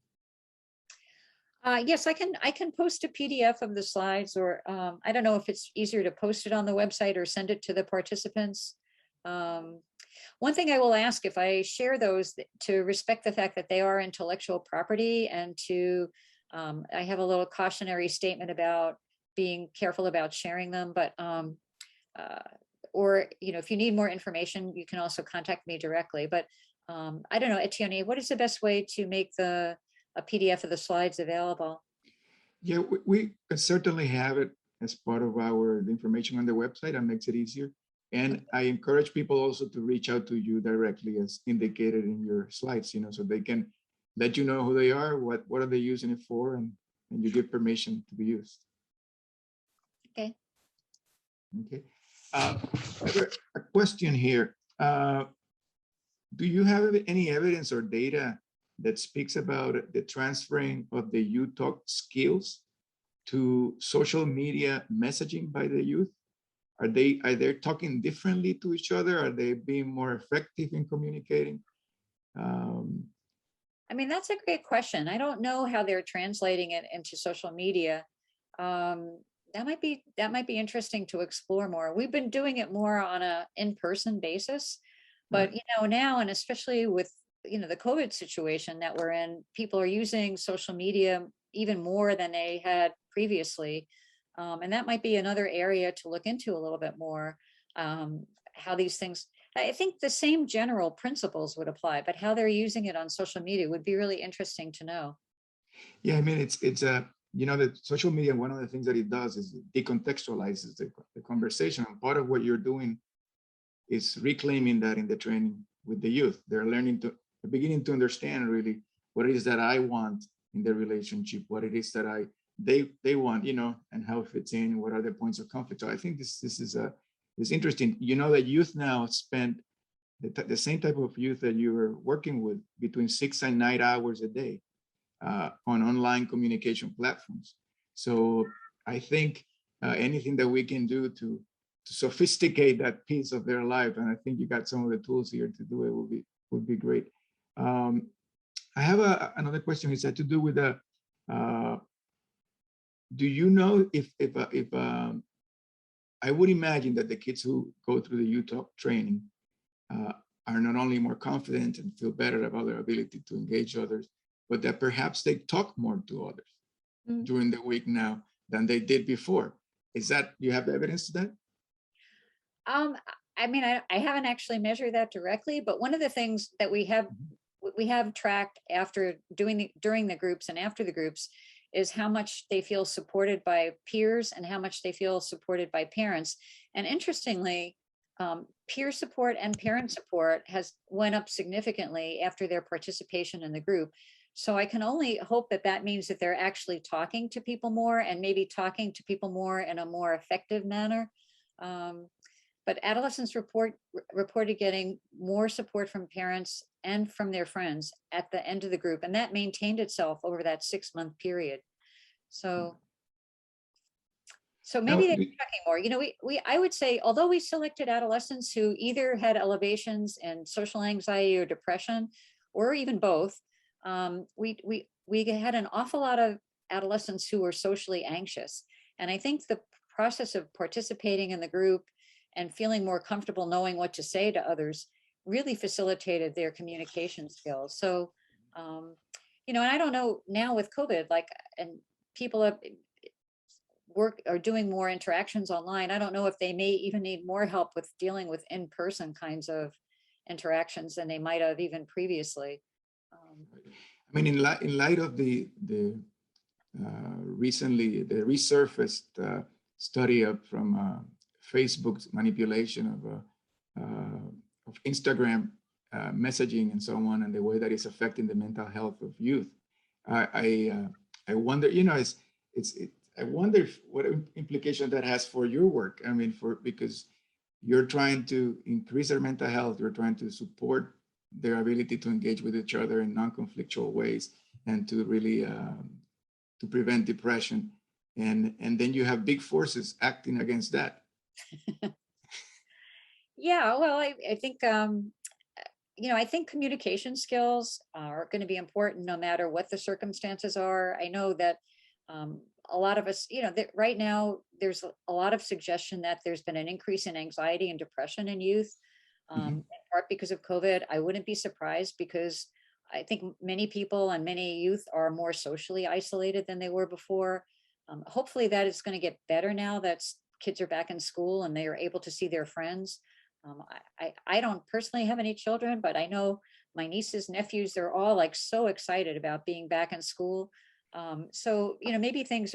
[SPEAKER 2] Yes, I can post a PDF of the slides, or I don't know if it's easier to post it on the website or send it to the participants. One thing I will ask, if I share those, to respect the fact that they are intellectual property, and to, I have a little cautionary statement about being careful about sharing them, but, or, you know, if you need more information, you can also contact me directly. But I don't know, Etienne, what is the best way to make a PDF of the slides available?
[SPEAKER 1] Yeah, we can certainly have it as part of our information on the website. That makes it easier. And I encourage people also to reach out to you directly, as indicated in your slides, you know, so they can let you know who they are, what are they using it for, and you give permission to be used.
[SPEAKER 2] Okay.
[SPEAKER 1] Okay. I have a question here. Do you have any evidence or data that speaks about the transferring of the UTalk skills to social media messaging by the youth? Are they talking differently to each other? Are they being more effective in communicating?
[SPEAKER 2] I mean, that's a great question. I don't know how they're translating it into social media. That might be interesting to explore more. We've been doing it more on a in-person basis, but right. You know, now, and especially with, you know, the COVID situation that we're in, people are using social media even more than they had previously. And that might be another area to look into a little bit more, how these things, I think the same general principles would apply, but how they're using it on social media would be really interesting to know.
[SPEAKER 1] Yeah, I mean, it's you know, that social media, one of the things that it does is it decontextualizes the conversation. And part of what you're doing is reclaiming that in the training with the youth. They're beginning to understand really what it is that I want in the relationship, what it is that they want, you know, and how it fits in, what are the points of conflict. So I think this is interesting. You know, that youth now spend the same type of youth that you were working with between 6 and 9 hours a day on online communication platforms. So I think anything that we can do to sophisticate that piece of their life, and I think you got some of the tools here to do it, would be great. I have another question. Is that to do with the do you know if I would imagine that the kids who go through the youth talk training are not only more confident and feel better about their ability to engage others, but that perhaps they talk more to others during the week now than they did before. Is that, you have evidence to that?
[SPEAKER 2] I mean, I haven't actually measured that directly, but one of the things that we have tracked after during the groups and after the groups is how much they feel supported by peers and how much they feel supported by parents. And interestingly, peer support and parent support has went up significantly after their participation in the group. So I can only hope that that means that they're actually talking to people more and maybe talking to people more in a more effective manner. But adolescents reported getting more support from parents and from their friends at the end of the group, and that maintained itself over that 6-month period. So maybe they're talking more. You know, I would say, although we selected adolescents who either had elevations in social anxiety or depression, or even both, we had an awful lot of adolescents who were socially anxious. And I think the process of participating in the group and feeling more comfortable knowing what to say to others really facilitated their communication skills. So, you know, and I don't know now with COVID, like, and people are doing more interactions online. I don't know if they may even need more help with dealing with in-person kinds of interactions than they might have even previously.
[SPEAKER 1] I mean, in light of the recently the resurfaced study from Facebook's manipulation of Instagram messaging and so on, and the way that it's affecting the mental health of youth, I wonder, you know, I wonder what implication that has for your work. I mean, because you're trying to increase their mental health, you're trying to support their ability to engage with each other in non-conflictual ways, and to really to prevent depression, and then you have big forces acting against that.
[SPEAKER 2] Yeah, well, I think, you know, I think communication skills are going to be important no matter what the circumstances are. I know that a lot of us, you know, that right now there's a lot of suggestion that there's been an increase in anxiety and depression in youth, in part because of COVID. I wouldn't be surprised, because I think many people and many youth are more socially isolated than they were before. Hopefully that is going to get better now that kids are back in school and they are able to see their friends. I don't personally have any children, but I know my nieces, nephews, they're all like so excited about being back in school. So, you know, maybe things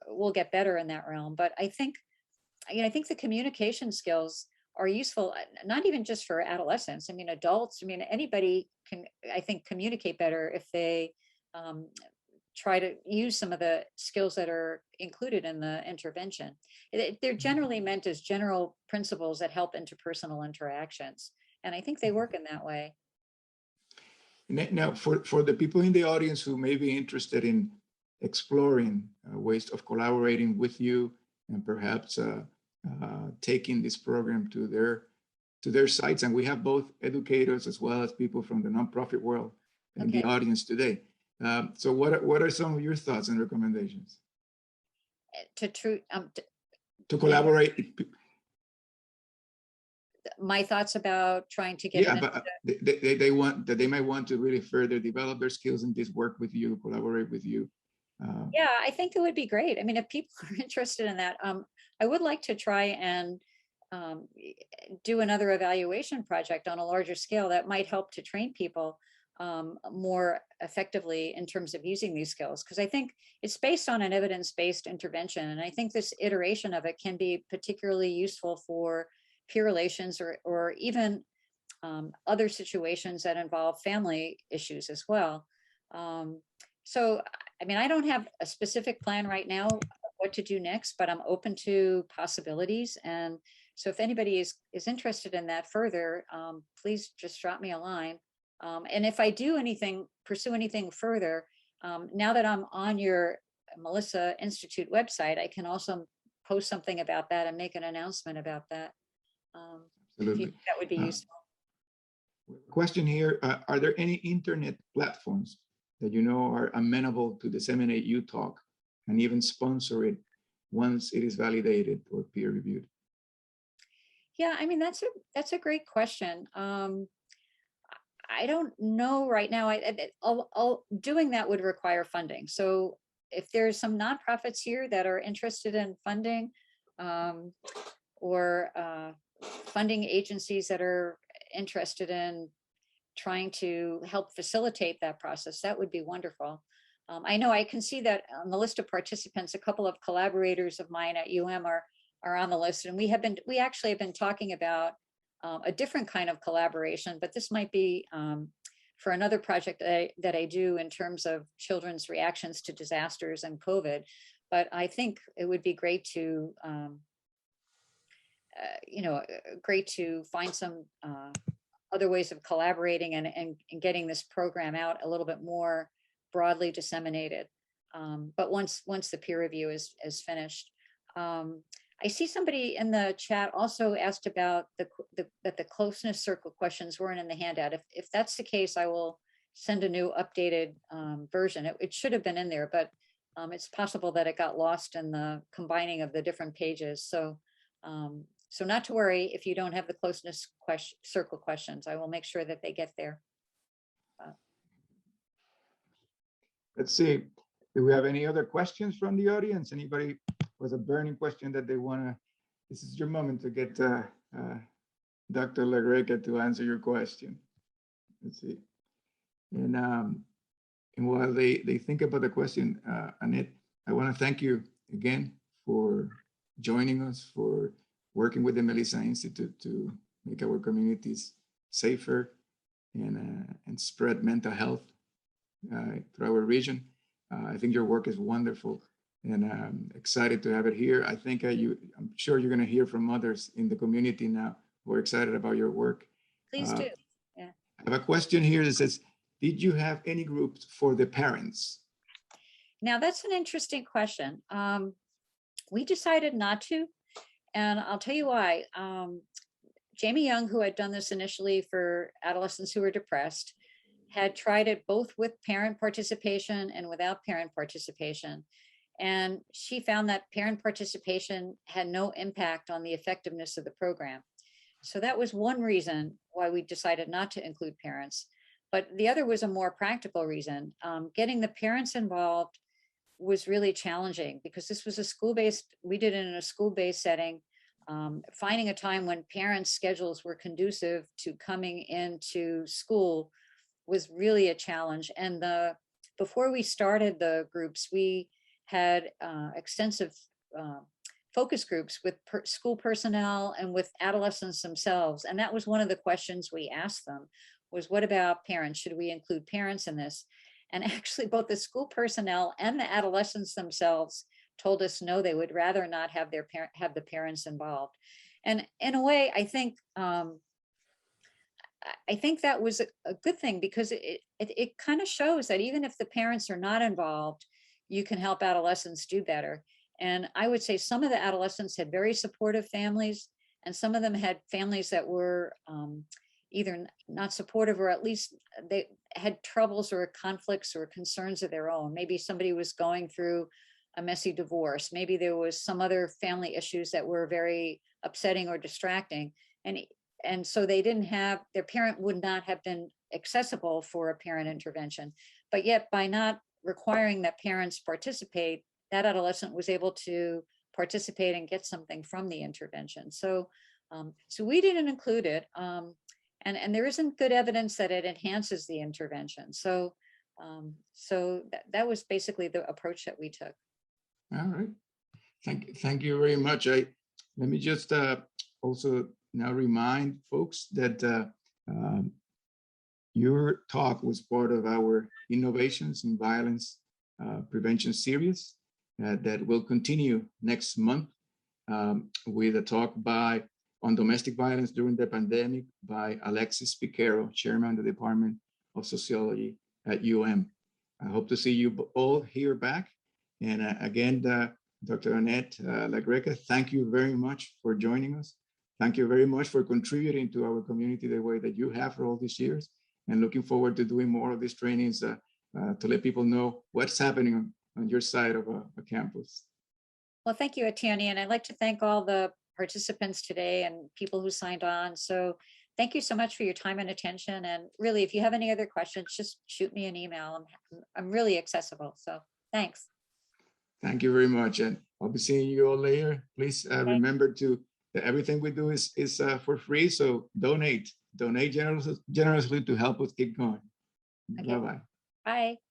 [SPEAKER 2] will get better in that realm. But I think, you know, I think the communication skills are useful, not even just for adolescents. I mean, adults, I mean, anybody can, I think, communicate better if they try to use some of the skills that are included in the intervention. They're generally meant as general principles that help interpersonal interactions. And I think they work in that way.
[SPEAKER 1] Now, for the people in the audience who may be interested in exploring ways of collaborating with you, and perhaps taking this program to their sites, and we have both educators as well as people from the nonprofit world in the audience today. So what are some of your thoughts and recommendations? To collaborate.
[SPEAKER 2] My thoughts about trying to get.
[SPEAKER 1] Yeah, but they might want to really further develop their skills in this work with you, collaborate with you.
[SPEAKER 2] Yeah, I think it would be great. I mean, if people are interested in that, I would like to try and do another evaluation project on a larger scale that might help to train people more effectively in terms of using these skills, because I think it's based on an evidence-based intervention. And I think this iteration of it can be particularly useful for peer relations or even other situations that involve family issues as well. So, I mean, I don't have a specific plan right now of what to do next, but I'm open to possibilities. And so if anybody is interested in that further, please just drop me a line. And if I do pursue anything further, now that I'm on your Melissa Institute website, I can also post something about that and make an announcement about that. If you
[SPEAKER 1] Absolutely.
[SPEAKER 2] think that would be useful.
[SPEAKER 1] Question here, are there any internet platforms that you know are amenable to disseminate you talk and even sponsor it once it is validated or peer reviewed?
[SPEAKER 2] Yeah, I mean, that's a great question. I don't know right now. Doing that would require funding. So if there's some nonprofits here that are interested in funding, or funding agencies that are interested in trying to help facilitate that process, that would be wonderful. I know I can see that on the list of participants, a couple of collaborators of mine at UM are on the list, and we actually have been talking about a different kind of collaboration, but this might be for another project that I do in terms of children's reactions to disasters and COVID. But I think it would be great to, great to find some other ways of collaborating and getting this program out a little bit more broadly disseminated. But once the peer review is finished. I see somebody in the chat also asked about that the closeness circle questions weren't in the handout. If that's the case, I will send a new updated version. It should have been in there, but it's possible that it got lost in the combining of the different pages. So not to worry if you don't have the closeness circle questions. I will make sure that they get there.
[SPEAKER 1] Let's see. Do we have any other questions from the audience? Anybody with a burning question that they want to? This is your moment to get Dr. Greca to answer your question. Let's see. And while they think about the question, Annette, I want to thank you again for joining us, for working with the Melissa Institute to make our communities safer and spread mental health through our region. I think your work is wonderful, and I'm excited to have it here. I think I'm sure you're going to hear from others in the community now who are excited about your work.
[SPEAKER 2] Please do. Yeah.
[SPEAKER 1] I have a question here that says, did you have any groups for the parents?
[SPEAKER 2] Now, that's an interesting question. We decided not to, and I'll tell you why. Jamie Young, who had done this initially for adolescents who were depressed, had tried it both with parent participation and without parent participation. And she found that parent participation had no impact on the effectiveness of the program. So that was one reason why we decided not to include parents. But the other was a more practical reason. Getting the parents involved was really challenging because this was we did it in a school-based setting. Finding a time when parents' schedules were conducive to coming into school was really a challenge. And before we started the groups, we had extensive focus groups with school personnel and with adolescents themselves. And that was one of the questions we asked them was, what about parents? Should we include parents in this? And actually both the school personnel and the adolescents themselves told us no, they would rather not have the parents involved. And in a way, I think that was a good thing because it kind of shows that even if the parents are not involved, you can help adolescents do better. And I would say some of the adolescents had very supportive families, and some of them had families that were either not supportive or at least they had troubles or conflicts or concerns of their own. Maybe somebody was going through a messy divorce. Maybe there was some other family issues that were very upsetting or distracting. And so they didn't have, their parent would not have been accessible for a parent intervention. But yet by not requiring that parents participate, that adolescent was able to participate and get something from the intervention. So we didn't include it. and there isn't good evidence that it enhances the intervention. So that was basically the approach that we took.
[SPEAKER 1] All right. Thank you very much. Let me just also now remind folks that your talk was part of our Innovations in Violence Prevention series that will continue next month with a talk on domestic violence during the pandemic by Alexis Piquero, Chairman of the Department of Sociology at UM. I hope to see you all here back. And again, Dr. Annette Greca, thank you very much for joining us. Thank you very much for contributing to our community the way that you have for all these years, and looking forward to doing more of these trainings to let people know what's happening on your side of a campus.
[SPEAKER 2] Well, thank you, Atione, and I'd like to thank all the participants today and people who signed on. So thank you so much for your time and attention. And really, if you have any other questions, just shoot me an email. I'm really accessible. So thanks.
[SPEAKER 1] Thank you very much. And I'll be seeing you all later. Please remember that everything we do is for free. So donate generously to help us keep going.
[SPEAKER 2] Okay.
[SPEAKER 1] Bye-bye.
[SPEAKER 2] Bye.